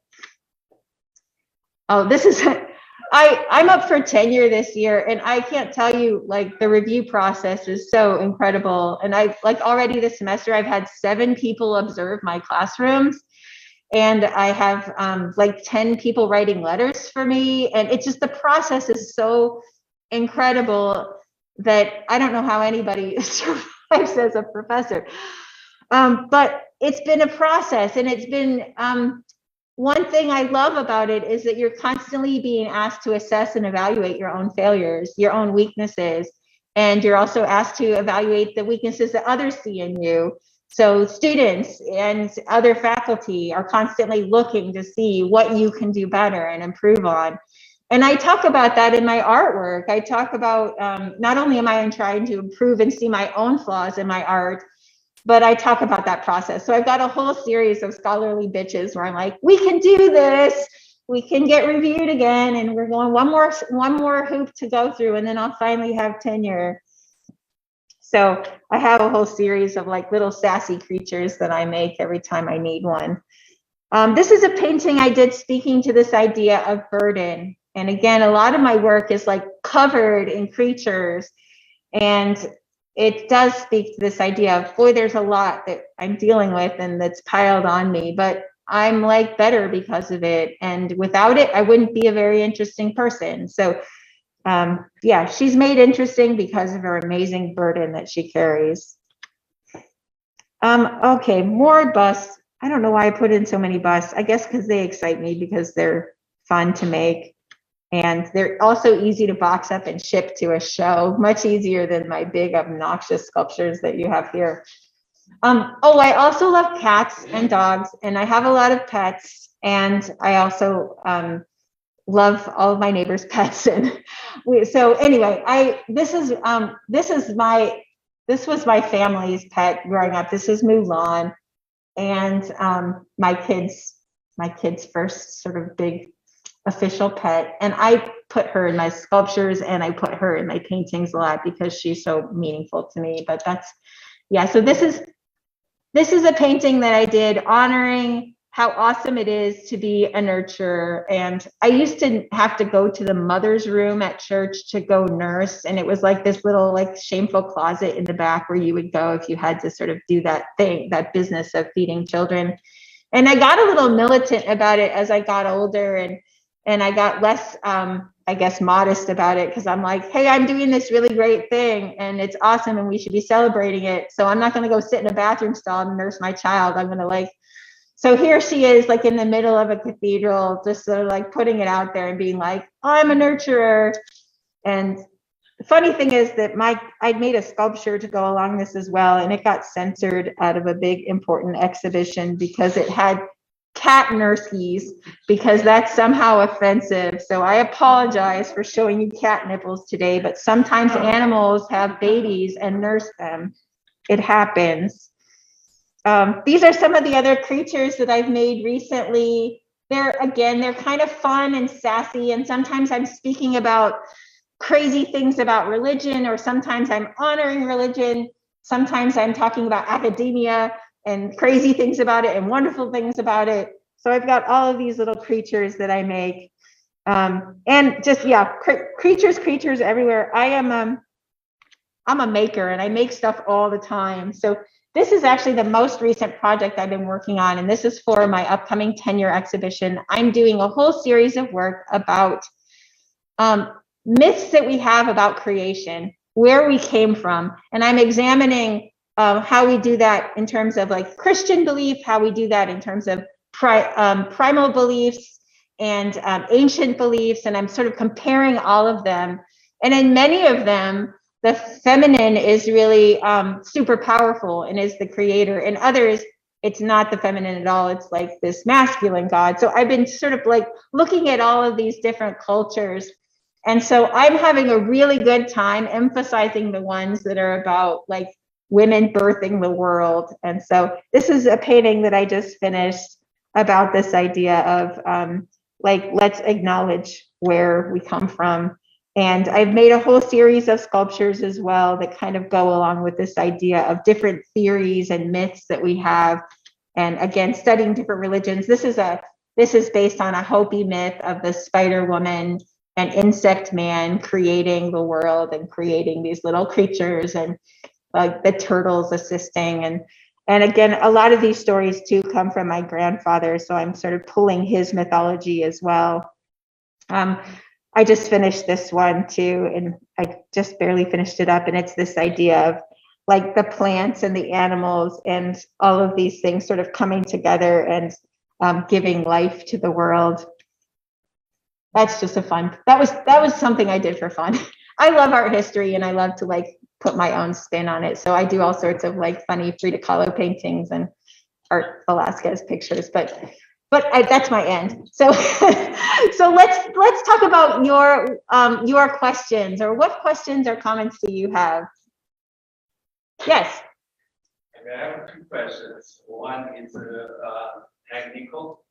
Oh, this is, I'm up for tenure this year, and I can't tell you, like, the review process is so incredible. And I, like, already this semester, I've had 7 people observe my classrooms, and I have like 10 people writing letters for me. And it's just, the process is so incredible that I don't know how anybody survives as a professor. But it's been a process, and it's been, one thing I love about it is that you're constantly being asked to assess and evaluate your own failures, your own weaknesses, and you're also asked to evaluate the weaknesses that others see in you. So students and other faculty are constantly looking to see what you can do better and improve on. And I talk about that in my artwork. I talk about, not only am I trying to improve and see my own flaws in my art, but I talk about that process. So I've got a whole series of scholarly bitches where I'm like, we can do this, we can get reviewed again, and we're going one more hoop to go through, and then I'll finally have tenure. So I have a whole series of like little sassy creatures that I make every time I need one. This is a painting I did speaking to this idea of burden. And again, a lot of my work is like covered in creatures, and it does speak to this idea of, boy, there's a lot that I'm dealing with and that's piled on me, but I'm like better because of it. And without it, I wouldn't be a very interesting person. So yeah, she's made interesting because of her amazing burden that she carries. Okay, more busts. I don't know why I put in so many busts. I guess because they excite me, because they're fun to make. And they're also easy to box up and ship to a show, much easier than my big obnoxious sculptures that you have here. Oh, I also love cats and dogs, and I have a lot of pets, and I also love all of my neighbors' pets. And so anyway, this was my family's pet growing up. This is Mulan, and my kids' first sort of big official pet. And I put her in my sculptures, and I put her in my paintings a lot because she's so meaningful to me. But that's, yeah, so this is a painting that I did honoring how awesome it is to be a nurturer. And I used to have to go to the mother's room at church to go nurse, and it was like this little like shameful closet in the back where you would go if you had to sort of do that thing, that business of feeding children. And I got a little militant about it as I got older, and I got less, I guess, modest about it, because I'm like, hey, I'm doing this really great thing, and it's awesome, and we should be celebrating it. So I'm not going to go sit in a bathroom stall and nurse my child. I'm going to like, so here she is, like in the middle of a cathedral, just sort of like putting it out there and being like, I'm a nurturer. And the funny thing is that I'd made a sculpture to go along this as well, and it got censored out of a big important exhibition because it had cat nurseys, because that's somehow offensive. So I apologize for showing you cat nipples today, but sometimes animals have babies and nurse them. It happens. These are some of the other creatures that I've made recently. They're kind of fun and sassy, and sometimes I'm speaking about crazy things about religion, or sometimes I'm honoring religion. Sometimes I'm talking about academia and crazy things about it and wonderful things about it. So I've got all of these little creatures that I make. And just, yeah, creatures everywhere. I'm a maker, and I make stuff all the time. So this is actually the most recent project I've been working on, and this is for my upcoming tenure exhibition. I'm doing a whole series of work about myths that we have about creation, where we came from, and I'm examining how we do that in terms of like Christian belief, how we do that in terms of primal beliefs and ancient beliefs, and I'm sort of comparing all of them. And in many of them, the feminine is really super powerful and is the creator. In others, it's not the feminine at all. It's like this masculine god. So I've been sort of like looking at all of these different cultures. And so I'm having a really good time emphasizing the ones that are about like women birthing the world. And so this is a painting that I just finished about this idea of like, let's acknowledge where we come from. And I've made a whole series of sculptures as well that kind of go along with this idea of different theories and myths that we have. And again, studying different religions. This is based on a Hopi myth of the Spider Woman and insect man creating the world and creating these little creatures, and like the turtles assisting. And again, a lot of these stories too come from my grandfather. So I'm sort of pulling his mythology as well. I just finished this one too, and I just barely finished it up. And it's this idea of like the plants and the animals and all of these things sort of coming together and giving life to the world. That's just that was something I did for fun. I love art history and I love to like put my own spin on it. So I do all sorts of like funny Frida Kahlo paintings and Art Velasquez pictures, but that's my end. So so let's talk about your questions, or what questions or comments do you have? Yes. I have two questions. One is technical,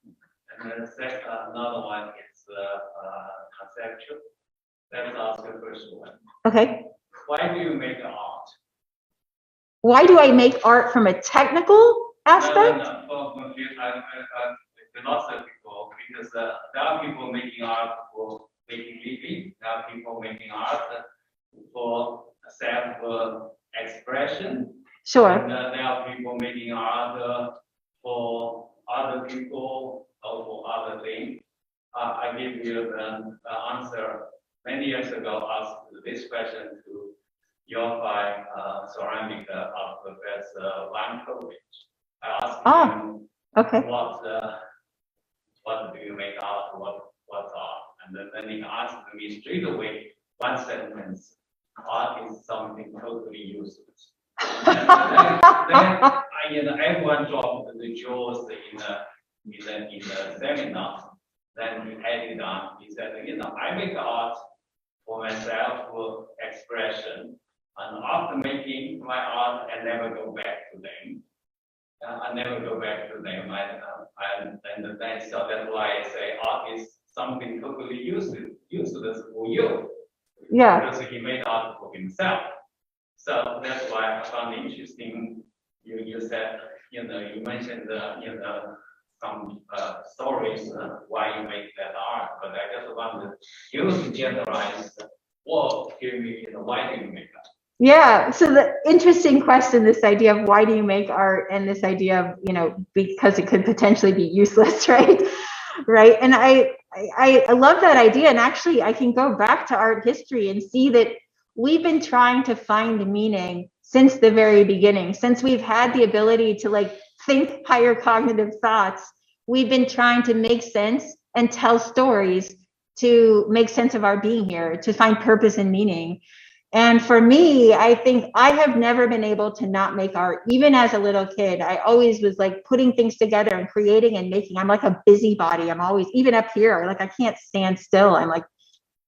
and then another one is conceptual. Let's ask the first one. Okay. Why do you make art? Why do I make art from a technical aspect? No, from philosophical, because there are people making art for making living. There are people making art for self-expression. Sure. And there are people making art for other people or for other things. I gave you an answer many years ago. Asked this question to your ceramic art professor Wunderlich. I asked him, okay. What do you make art? What's art? And then he asked me straight away one sentence: art is something totally useless. then everyone dropped the jaws in the seminar. Then he added on. He said, I make art for myself for expression, and after making my art, I never go back to them. I never go back to them. So that's why I say art is something totally useless for you. Yeah. Because he made art for himself. So that's why I found it interesting. You said, you mentioned some stories why you make that art, but I just wanted you to generalize what give me, why do you make art? Yeah, so the interesting question, this idea of why do you make art, and this idea of, because it could potentially be useless, right? Right. And I love that idea. And actually, I can go back to art history and see that we've been trying to find meaning since the very beginning, since we've had the ability to like think higher cognitive thoughts. We've been trying to make sense and tell stories to make sense of our being here, to find purpose and meaning. And for me, I think I have never been able to not make art. Even as a little kid, I always was like putting things together and creating and making. I'm like a busybody. I'm always, even up here, like I can't stand still. I'm like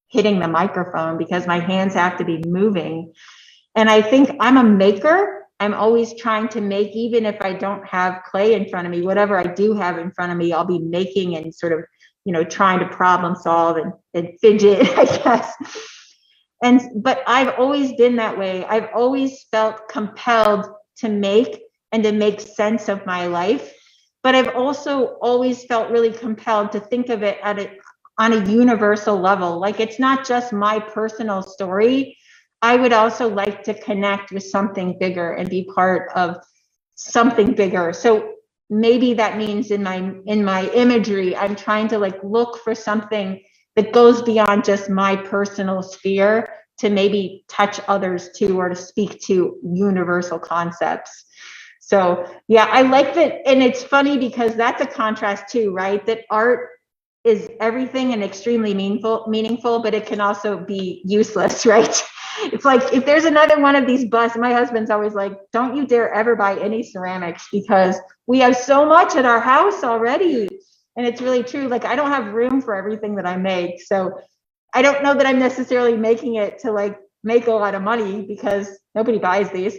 hitting the microphone because my hands have to be moving. And I think I'm a maker. I'm always trying to make, even if I don't have clay in front of me, whatever I do have in front of me, I'll be making and sort of, trying to problem solve and fidget, I guess. But I've always been that way. I've always felt compelled to make and to make sense of my life. But I've also always felt really compelled to think of it on a universal level. Like it's not just my personal story. I would also like to connect with something bigger and be part of something bigger. So maybe that means in my imagery, I'm trying to like look for something that goes beyond just my personal sphere to maybe touch others too, or to speak to universal concepts. So yeah, I like that. And it's funny because that's a contrast too, right? That art is everything and extremely meaningful, but it can also be useless, right? It's like, if there's another one of these busts, my husband's always like, don't you dare ever buy any ceramics because we have so much at our house already. And it's really true. Like, I don't have room for everything that I make. So I don't know that I'm necessarily making it to like make a lot of money because nobody buys these.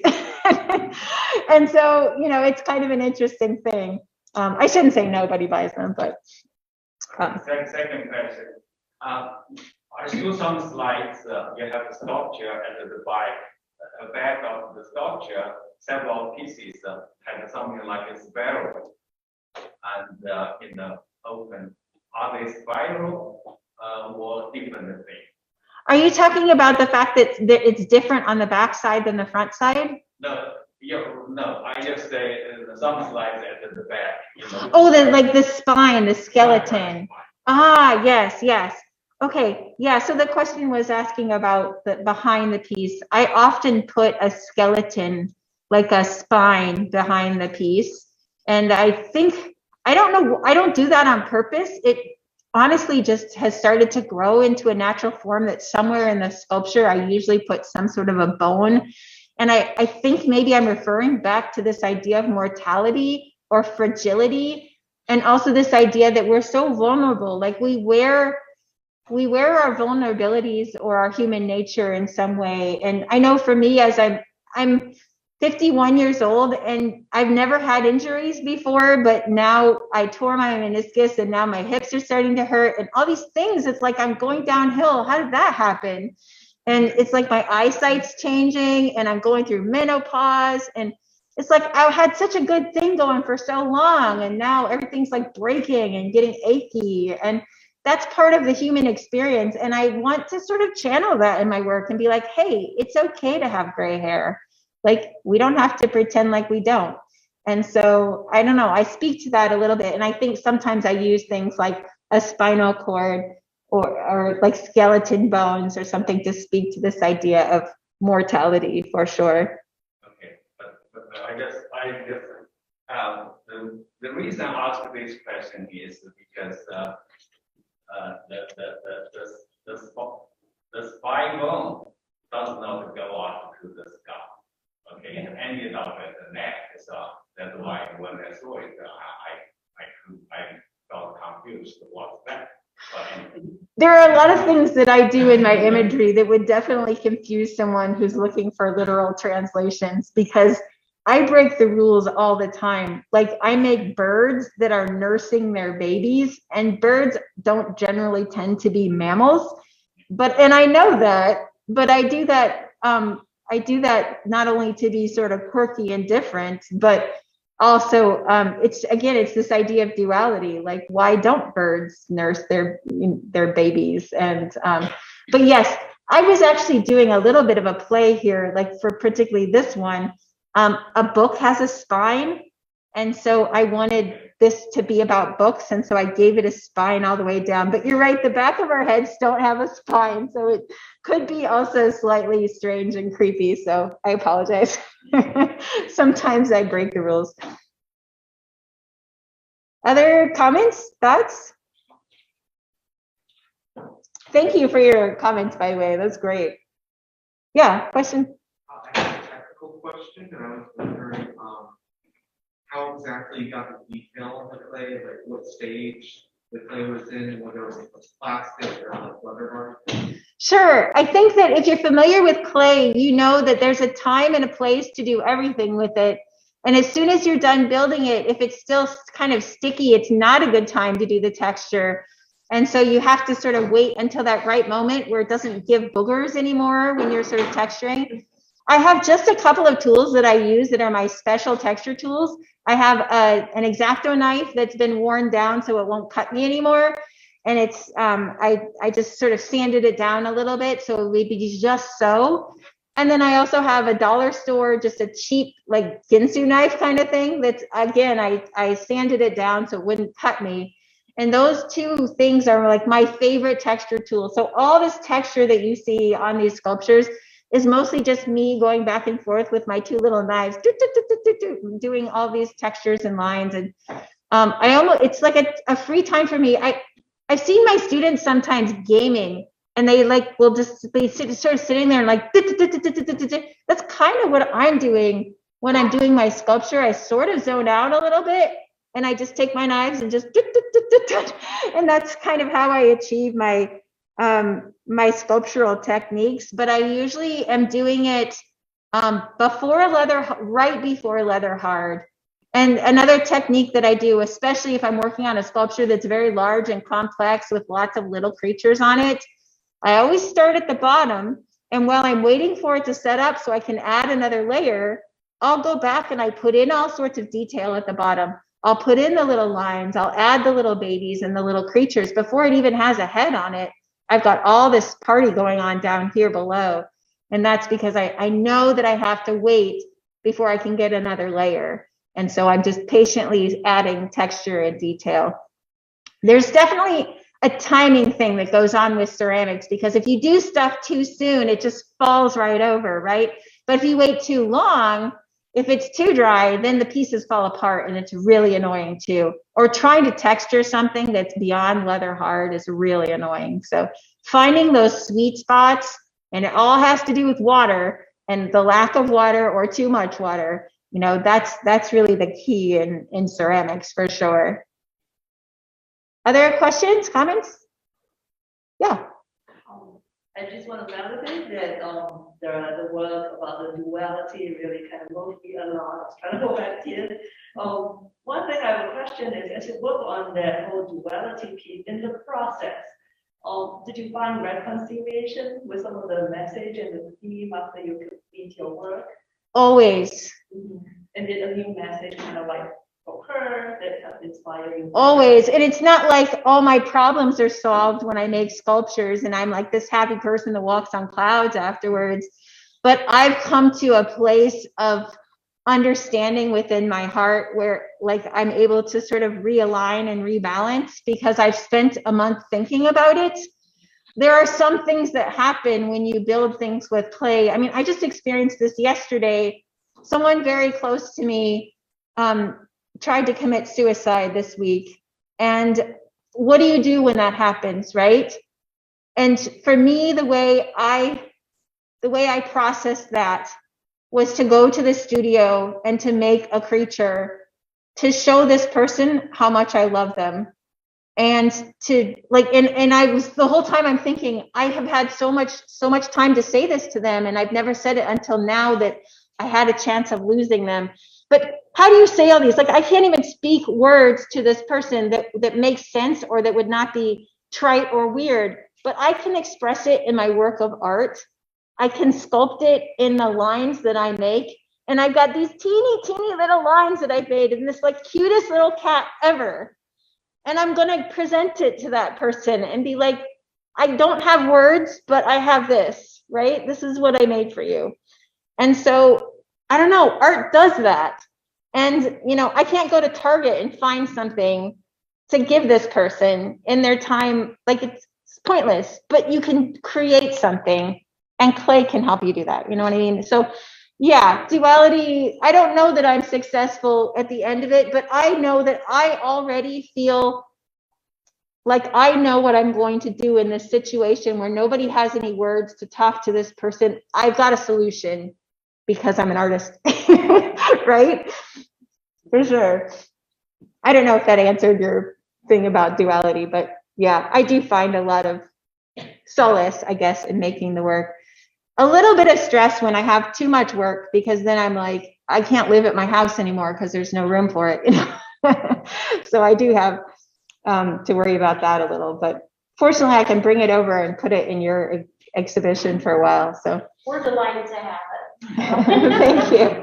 And so, it's kind of an interesting thing. I shouldn't say nobody buys them, but Second question. I saw some slides. You have a sculpture at the back of the sculpture, several pieces had something like a spiral, and in the open. Are they spiral or different things? Are you talking about the fact that it's different on the back side than the front side? No, no. I just say some slides at the back. Oh, like the spine, the skeleton. Ah, yes. Okay, yeah. So the question was asking about the behind the piece. I often put a skeleton, like a spine, behind the piece, and I think I don't know. I don't do that on purpose. It honestly just has started to grow into a natural form that somewhere in the sculpture, I usually put some sort of a bone. And I think maybe I'm referring back to this idea of mortality or fragility. And also this idea that we're so vulnerable, like we wear our vulnerabilities or our human nature in some way. And I know for me, as I'm 51 years old and I've never had injuries before, but now I tore my meniscus and now my hips are starting to hurt and all these things. It's like I'm going downhill. How did that happen? And it's like my eyesight's changing and I'm going through menopause. And it's like I had such a good thing going for so long. And now everything's like breaking and getting achy. And that's part of the human experience. And I want to sort of channel that in my work and be like, hey, it's okay to have gray hair. Like, we don't have to pretend like we don't. And so, I don't know, I speak to that a little bit. And I think sometimes I use things like a spinal cord or like skeleton bones or something to speak to this idea of mortality for sure. Okay, but I guess the reason I asked this question is because the spine bone does not go up to the scalp. Okay, it ended up at the neck, so that's why when I saw it, I felt confused. What's that? There are a lot of things that I do in my imagery that would definitely confuse someone who's looking for literal translations, because I break the rules all the time. Like, I make birds that are nursing their babies, and birds don't generally tend to be mammals. And I know that, but I do that not only to be sort of quirky and different, but also it's this idea of duality. Like, why don't birds nurse their babies? And but yes, I was actually doing a little bit of a play here, like for particularly this one. A book has a spine, and so I wanted this to be about books, and so I gave it a spine all the way down. But you're right, the back of our heads don't have a spine, so it could be also slightly strange and creepy, so I apologize. Sometimes I break the rules. Other comments, thoughts? Thank you for your comments, by the way, that's great. Yeah, question? I have a technical question, and I was wondering how exactly you got the detail of the clay, like what stage the clay was in, whether it was plastic or like leather bar. Sure. I think that if you're familiar with clay, you know that there's a time and a place to do everything with it. And as soon as you're done building it, if it's still kind of sticky, it's not a good time to do the texture. And so you have to sort of wait until that right moment where it doesn't give boogers anymore when you're sort of texturing. I have just a couple of tools that I use that are my special texture tools. I have an X-Acto knife that's been worn down so it won't cut me anymore. And it's, I just sort of sanded it down a little bit so it would be just so. And then I also have a dollar store, just a cheap like Ginsu knife kind of thing that's, again, I sanded it down so it wouldn't cut me. And those two things are like my favorite texture tools. So all this texture that you see on these sculptures is mostly just me going back and forth with my two little knives, doing all these textures and lines. And it's like a free time for me. I've seen my students sometimes gaming, and they like will just be sort of sitting there and like, that's kind of what I'm doing when I'm doing my sculpture. I sort of zone out a little bit, and I just take my knives and just, and that's kind of how I achieve my my sculptural techniques. But I usually am doing it right before leather hard. And another technique that I do, especially if I'm working on a sculpture that's very large and complex with lots of little creatures on it, I always start at the bottom. And while I'm waiting for it to set up so I can add another layer, I'll go back and I put in all sorts of detail at the bottom. I'll put in the little lines, I'll add the little babies and the little creatures before it even has a head on it. I've got all this party going on down here below. And that's because I know that I have to wait before I can get another layer. And so I'm just patiently adding texture and detail. There's definitely a timing thing that goes on with ceramics, because if you do stuff too soon, it just falls right over, right? But if you wait too long, if it's too dry, then the pieces fall apart and it's really annoying too. Or trying to texture something that's beyond leather hard is really annoying. So finding those sweet spots, and it all has to do with water and the lack of water or too much water. You know, that's really the key in ceramics for sure. Other questions, comments? Yeah. I just want to validate that the work about the duality really kind of moved me a lot. I was trying to go back here. One thing I have a question is, as you work on that whole duality piece in the process, did you find reconciliation with some of the message and the theme after you complete your work? Always. Mm-hmm. And did a new message kind of like occur that helped inspire you? Always. And it's not like all my problems are solved when I make sculptures and I'm like this happy person that walks on clouds afterwards. But I've come to a place of understanding within my heart where like I'm able to sort of realign and rebalance because I've spent a month thinking about it. There are some things that happen when you build things with clay. I mean, I just experienced this yesterday. Someone very close to me tried to commit suicide this week. And what do you do when that happens, right? And for me, the way I processed that was to go to the studio and to make a creature to show this person how much I love them. And to like, and I was the whole time I'm thinking, I have had so much time to say this to them. And I've never said it until now that I had a chance of losing them. But how do you say all these? Like, I can't even speak words to this person that makes sense or that would not be trite or weird, but I can express it in my work of art. I can sculpt it in the lines that I make. And I've got these teeny little lines that I've made in this like cutest little cat ever. And I'm going to present it to that person and be like, I don't have words, but I have this, right? This is what I made for you. And so, I don't know, art does that. And, you know, I can't go to Target and find something to give this person in their time. Like, it's pointless, but you can create something and clay can help you do that. You know what I mean? So, yeah, duality, I don't know that I'm successful at the end of it, but I know that I already feel like I know what I'm going to do in this situation where nobody has any words to talk to this person. I've got a solution because I'm an artist, right? For sure. I don't know if that answered your thing about duality, but yeah, I do find a lot of solace, I guess, in making the work. A little bit of stress when I have too much work, because then I'm like, I can't live at my house anymore because there's no room for it. So I do have to worry about that a little, but fortunately I can bring it over and put it in your exhibition for a while. So We're delighted to have it. Thank you.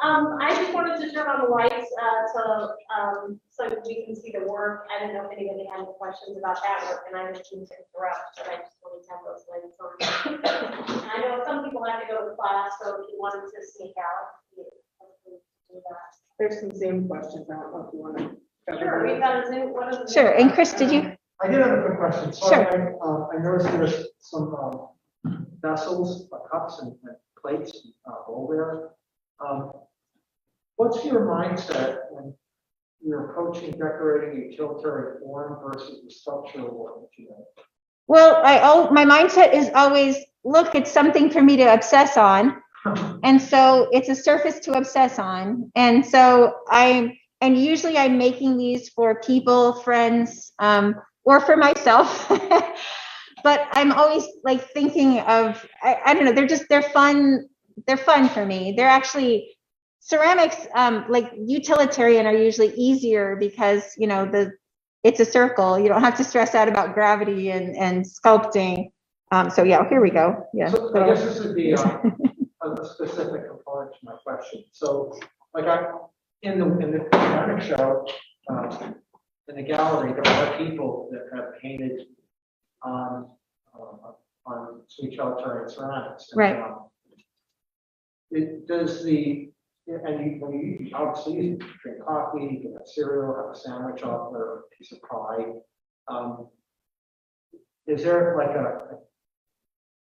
I just wanted to turn on the lights so we can see the work. I didn't know if anybody had any questions about that work, and I didn't mean to interrupt, but I just wanted to have those lights on. And I know some people have to go to class, so if you wanted to sneak out, you do that. There's some Zoom questions. I don't know if you want to. Sure, we've got a Zoom. What is Sure. And Chris, did you? I did have a quick question. So Sure. I noticed there's some vessels, cups and plates, bowlware. What's your mindset when you're approaching decorating a utilitarian form versus the structural work that you do? Well, my mindset is always, look, it's something for me to obsess on. And so it's a surface to obsess on. And so usually I'm making these for people, friends, or for myself. But I'm always like thinking of, I don't know, they're fun. They're fun for me. They're actually, ceramics, like utilitarian, are usually easier because, you know, it's a circle. You don't have to stress out about gravity and sculpting. So yeah, here we go. Yeah. So I guess this would be a specific component to my question. So like in the ceramic show, in the gallery, there are people that have painted on sweet shelter and ceramics. And, Right. It does the, and when you obviously you can drink coffee, you can have cereal, have a sandwich off or a piece of pie. Is there like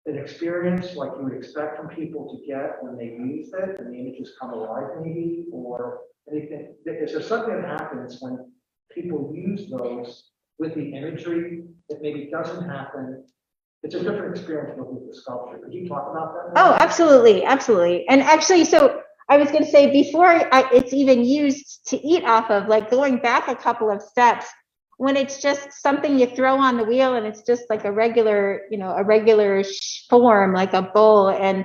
an experience like you would expect from people to get when they use it and the images come alive maybe, or anything? Is there something that happens when people use those with the imagery that maybe doesn't happen? It's a different experience with the sculpture. Could you talk about that? Oh, absolutely, absolutely. And actually, so I was going to say before it's even used to eat off of, like going back a couple of steps, when it's just something you throw on the wheel and it's just like a regular, you know, a regular form, like a bowl. And,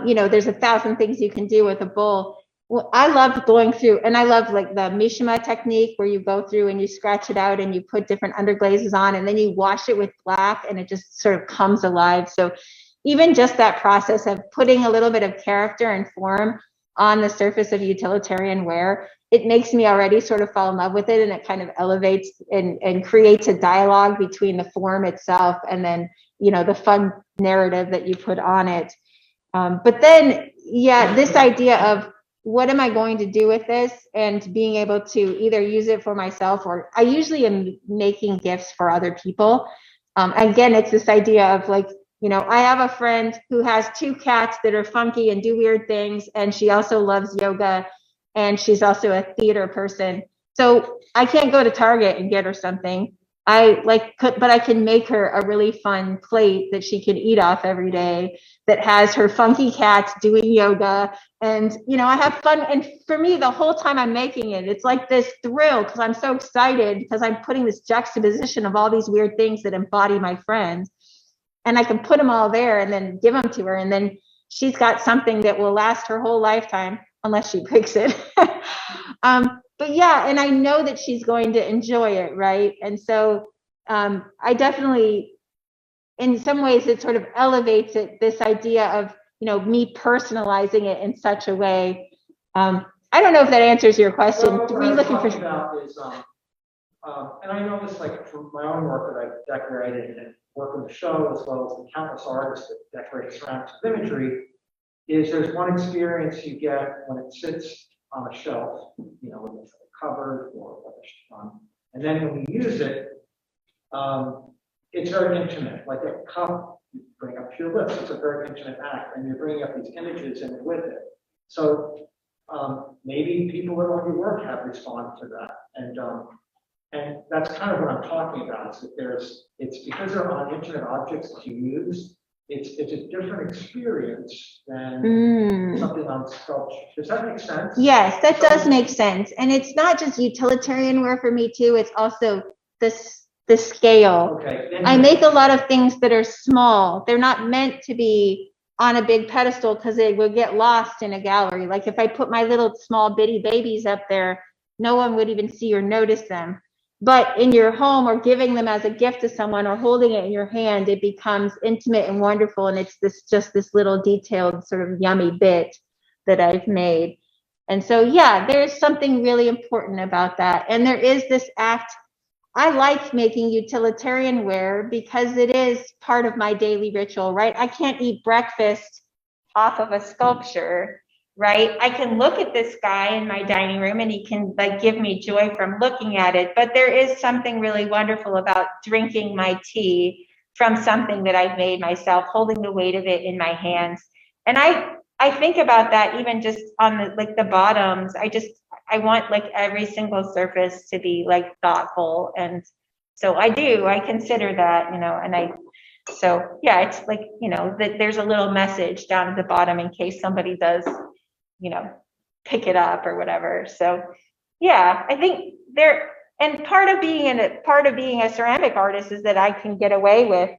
you know, there's 1,000 things you can do with a bowl. Well, I love going through, and I love like the Mishima technique where you go through and you scratch it out and you put different underglazes on and then you wash it with black and it just sort of comes alive. So even just that process of putting a little bit of character and form on the surface of utilitarian ware, it makes me already sort of fall in love with it, and it kind of elevates and creates a dialogue between the form itself and then, you know, the fun narrative that you put on it. But then, yeah, this idea of what am I going to do with this, and being able to either use it for myself, or I usually am making gifts for other people. Again, it's this idea of like, you know, I have a friend who has 2 cats that are funky and do weird things, and she also loves yoga, and she's also a theater person. So I can't go to Target and get her something. But I can make her a really fun plate that she can eat off every day that has her funky cats doing yoga. And, you know, I have fun. And for me, the whole time I'm making it, it's like this thrill because I'm so excited because I'm putting this juxtaposition of all these weird things that embody my friends. And I can put them all there and then give them to her. And then she's got something that will last her whole lifetime unless she breaks it. But yeah, and I know that she's going to enjoy it, right? And so I definitely, in some ways, it sort of elevates it, this idea of, you know, me personalizing it in such a way. I don't know if that answers your question. Well, Were you looking for? About is, and I know this like from my own work that I've decorated and work with the show, as well as the countless artists that decorate ceramics with imagery, is there's one experience you get when it sits on a shelf, you know, when it's covered or and then when you use it, it's very intimate, like a cup you bring up to your lips. It's a very intimate act, and you're bringing up these images in with it. So maybe people that on your work have responded to that, and that's kind of what I'm talking about. Is that it's because they're on intimate objects that you use. It's a different experience than something on sculpture. Does that make sense? Yes, that does make sense. And it's not just utilitarian wear for me too. It's also the scale. Okay. I make a lot of things that are small. They're not meant to be on a big pedestal because they would get lost in a gallery. Like if I put my little small bitty babies up there, no one would even see or notice them. But in your home, or giving them as a gift to someone, or holding it in your hand, it becomes intimate and wonderful. And it's just this little detailed sort of yummy bit that I've made. And so, yeah, there's something really important about that. And there is this act. I like making utilitarian wear because it is part of my daily ritual, right? I can't eat breakfast off of a sculpture, right? I can look at this guy in my dining room and he can like give me joy from looking at it. But there is something really wonderful about drinking my tea from something that I've made myself, holding the weight of it in my hands. And I think about that even just on the bottoms. I want like every single surface to be like thoughtful. And so I consider that, you know, so yeah, it's like, you know, that there's a little message down at the bottom in case somebody does, you know, pick it up or whatever. So yeah, I think and part of being a ceramic artist is that I can get away with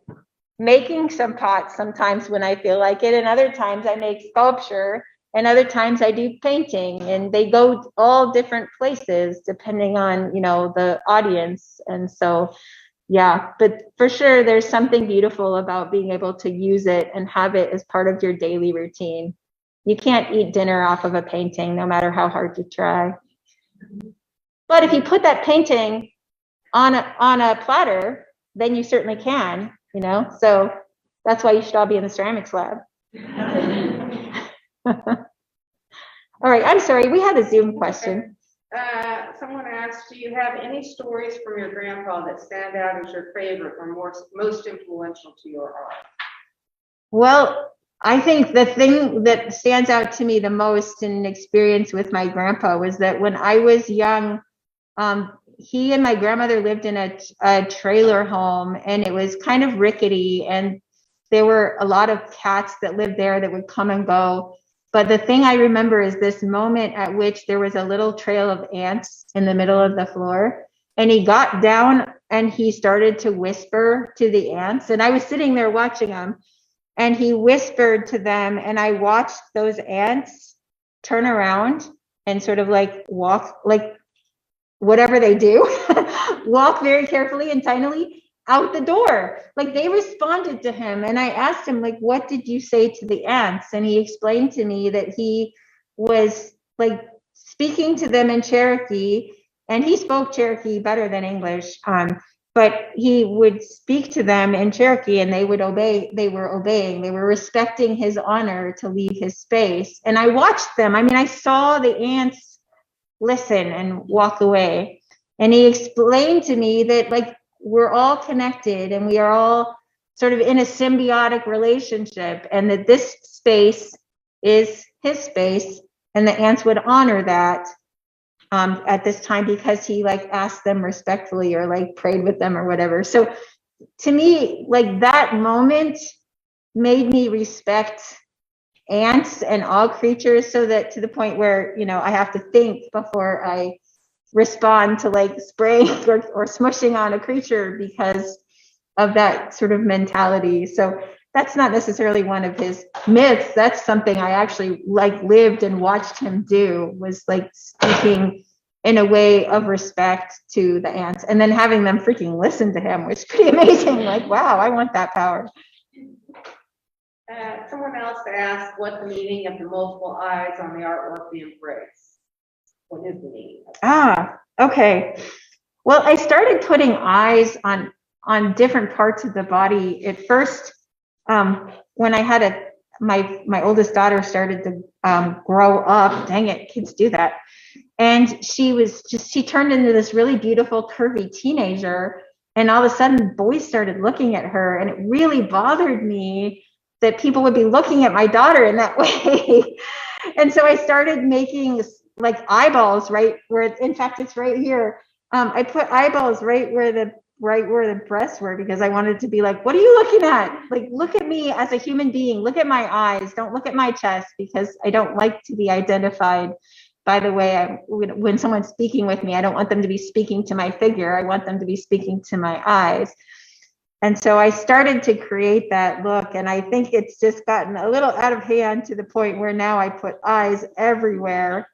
making some pots sometimes when I feel like it, and other times I make sculpture And other times I do painting, and they go all different places depending on, the audience. And so, yeah, but for sure, there's something beautiful about being able to use it and have it as part of your daily routine. You can't eat dinner off of a painting, no matter how hard you try. But if you put that painting on a platter, then you certainly can, so that's why you should all be in the ceramics lab. All right, I'm sorry, we had a Zoom question. Someone asked, do you have any stories from your grandpa that stand out as your favorite or most influential to your art? Well, I think the thing that stands out to me the most in experience with my grandpa was that when I was young, he and my grandmother lived in a trailer home, and it was kind of rickety, and there were a lot of cats that lived there that would come and go. But the thing I remember is this moment at which there was a little trail of ants in the middle of the floor, and he got down and he started to whisper to the ants, and I was sitting there watching him, and he whispered to them, and I watched those ants turn around and sort of like walk, like whatever they do, walk very carefully and tinily out the door. Like they responded to him. And I asked him, like, what did you say to the ants? And he explained to me that he was like speaking to them in Cherokee, and he spoke Cherokee better than English. But he would speak to them in Cherokee, and they would obey. They were obeying. They were respecting his honor to leave his space. And I watched them. I mean, I saw the ants listen and walk away. And he explained to me that, like, we're all connected and we are all sort of in a symbiotic relationship, and that this space is his space, and the ants would honor that at this time because he like asked them respectfully or like prayed with them or whatever. So to me, like that moment made me respect ants and all creatures, so that to the point where, I have to think before I respond to like spraying or smushing on a creature because of that sort of mentality. So that's not necessarily one of his myths. That's something I actually like lived and watched him do, was like speaking in a way of respect to the ants, and then having them freaking listen to him, which is pretty amazing. Like, wow, I want that power. Someone else asked what the meaning of the multiple eyes on the artwork we embrace. What is the meaning? Okay. Well, I started putting eyes on different parts of the body. At first, when I had my oldest daughter started to grow up. Dang it, kids do that. And she turned into this really beautiful, curvy teenager. And all of a sudden, boys started looking at her, and it really bothered me that people would be looking at my daughter in that way. And so I started making like eyeballs right where, in fact, it's right here. I put eyeballs right where the breasts were, because I wanted to be like, what are you looking at? Like, look at me as a human being. Look at my eyes. Don't look at my chest, because I don't like to be identified by the way when someone's speaking with me. I don't want them to be speaking to my figure. I want them to be speaking to my eyes. And so I started to create that look, and I think it's just gotten a little out of hand to the point where now I put eyes everywhere.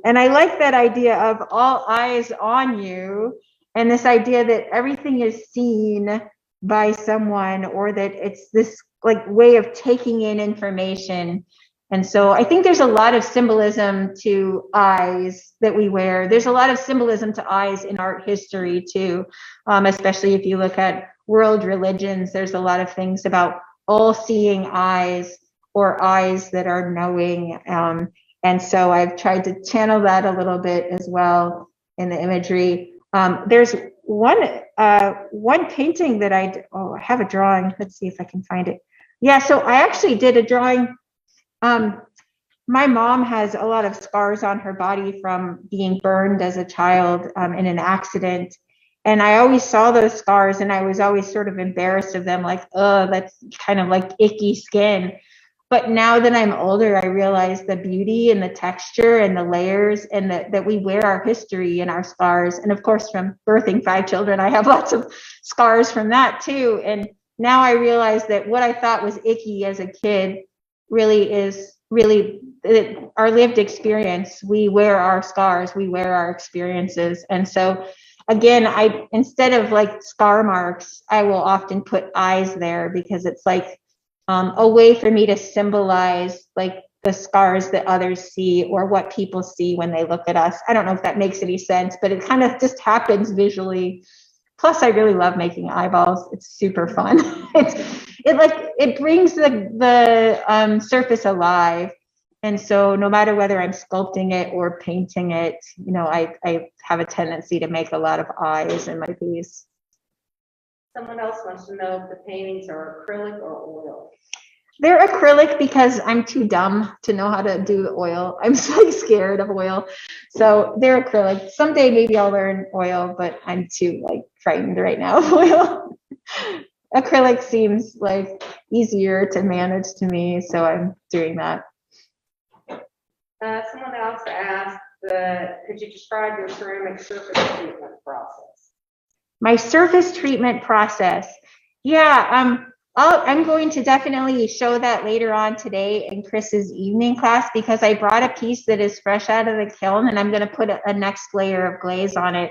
And I like that idea of all eyes on you, and this idea that everything is seen by someone, or that it's this like way of taking in information. And so I think there's a lot of symbolism to eyes that we wear. There's a lot of symbolism to eyes in art history too, especially if you look at world religions. There's a lot of things about all-seeing eyes, or eyes that are knowing. And so I've tried to channel that a little bit as well in the imagery. There's one painting that I have a drawing. Let's see if I can find it. Yeah, so I actually did a drawing. My mom has a lot of scars on her body from being burned as a child in an accident. And I always saw those scars, and I was always sort of embarrassed of them, like, oh, that's kind of like icky skin. But now that I'm older, I realize the beauty and the texture and the layers, and that we wear our history and our scars. And of course, from birthing 5 children, I have lots of scars from that too. And now I realize that what I thought was icky as a kid really is really our lived experience. We wear our scars, we wear our experiences. And so again, instead of like scar marks, I will often put eyes there because it's like a way for me to symbolize like the scars that others see or what people see when they look at us. I don't know if that makes any sense, but it kind of just happens visually. Plus, I really love making eyeballs. It's super fun. It brings the surface alive. And so no matter whether I'm sculpting it or painting it, you know, I have a tendency to make a lot of eyes in my piece. Someone else wants to know if the paintings are acrylic or oil. They're acrylic because I'm too dumb to know how to do oil. I'm so scared of oil. So they're acrylic. Someday maybe I'll learn oil, but I'm too like frightened right now of oil. Acrylic seems like easier to manage to me, so I'm doing that. Someone else asked, could you describe your ceramic surface treatment process? My surface treatment process. Yeah, I'm going to definitely show that later on today in Chris's evening class because I brought a piece that is fresh out of the kiln and I'm going to put a next layer of glaze on it.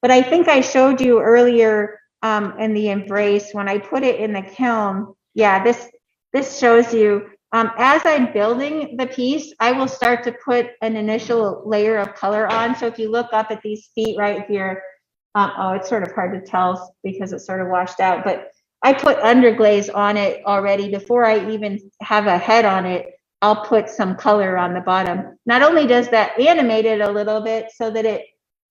But I think I showed you earlier in the embrace when I put it in the kiln. Yeah, this shows you. As I'm building the piece, I will start to put an initial layer of color on. So if you look up at these feet right here, it's sort of hard to tell because it's sort of washed out, but I put underglaze on it already before I even have a head on it. I'll put some color on the bottom. Not only does that animate it a little bit so that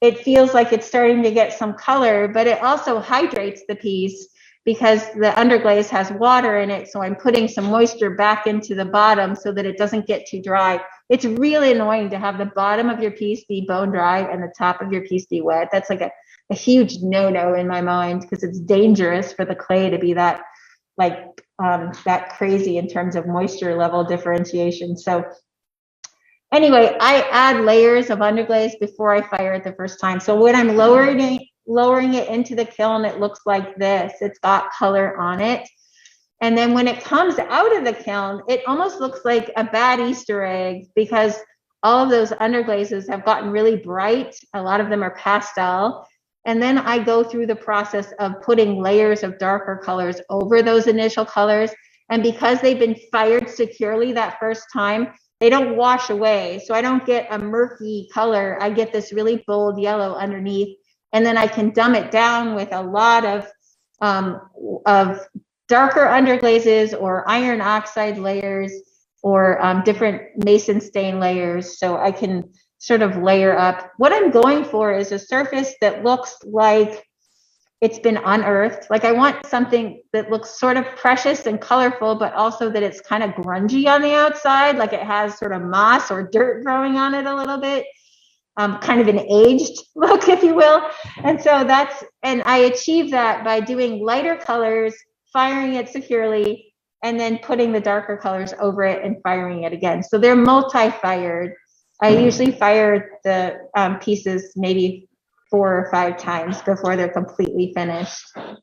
it feels like it's starting to get some color, but it also hydrates the piece because the underglaze has water in it. So I'm putting some moisture back into the bottom so that it doesn't get too dry. It's really annoying to have the bottom of your piece be bone dry and the top of your piece be wet. That's like a huge no-no in my mind because it's dangerous for the clay to be that that crazy in terms of moisture level differentiation. So anyway, I add layers of underglaze before I fire it the first time. So when I'm lowering it into the kiln, it looks like this. It's got color on it. And then when it comes out of the kiln, it almost looks like a bad Easter egg because all of those underglazes have gotten really bright. A lot of them are pastel. And then I go through the process of putting layers of darker colors over those initial colors. And because they've been fired securely that first time, they don't wash away. So I don't get a murky color. I get this really bold yellow underneath. And then I can dumb it down with a lot of darker underglazes or iron oxide layers or different mason stain layers. So I can sort of layer up. What I'm going for is a surface that looks like it's been unearthed. Like I want something that looks sort of precious and colorful, but also that it's kind of grungy on the outside, like it has sort of moss or dirt growing on it a little bit. Kind of an aged look, if you will. And so and I achieve that by doing lighter colors, firing it securely, and then putting the darker colors over it and firing it again. So they're multi-fired. I usually fire the pieces maybe 4 or 5 times before they're completely finished. I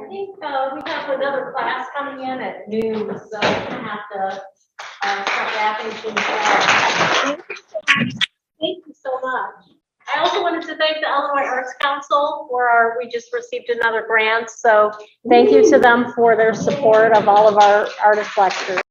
think we have another class coming in at noon, so we're gonna have to start wrapping things up. Thank you so much. I also wanted to thank the Illinois Arts Council for we just received another grant, so thank you to them for their support of all of our artist lectures.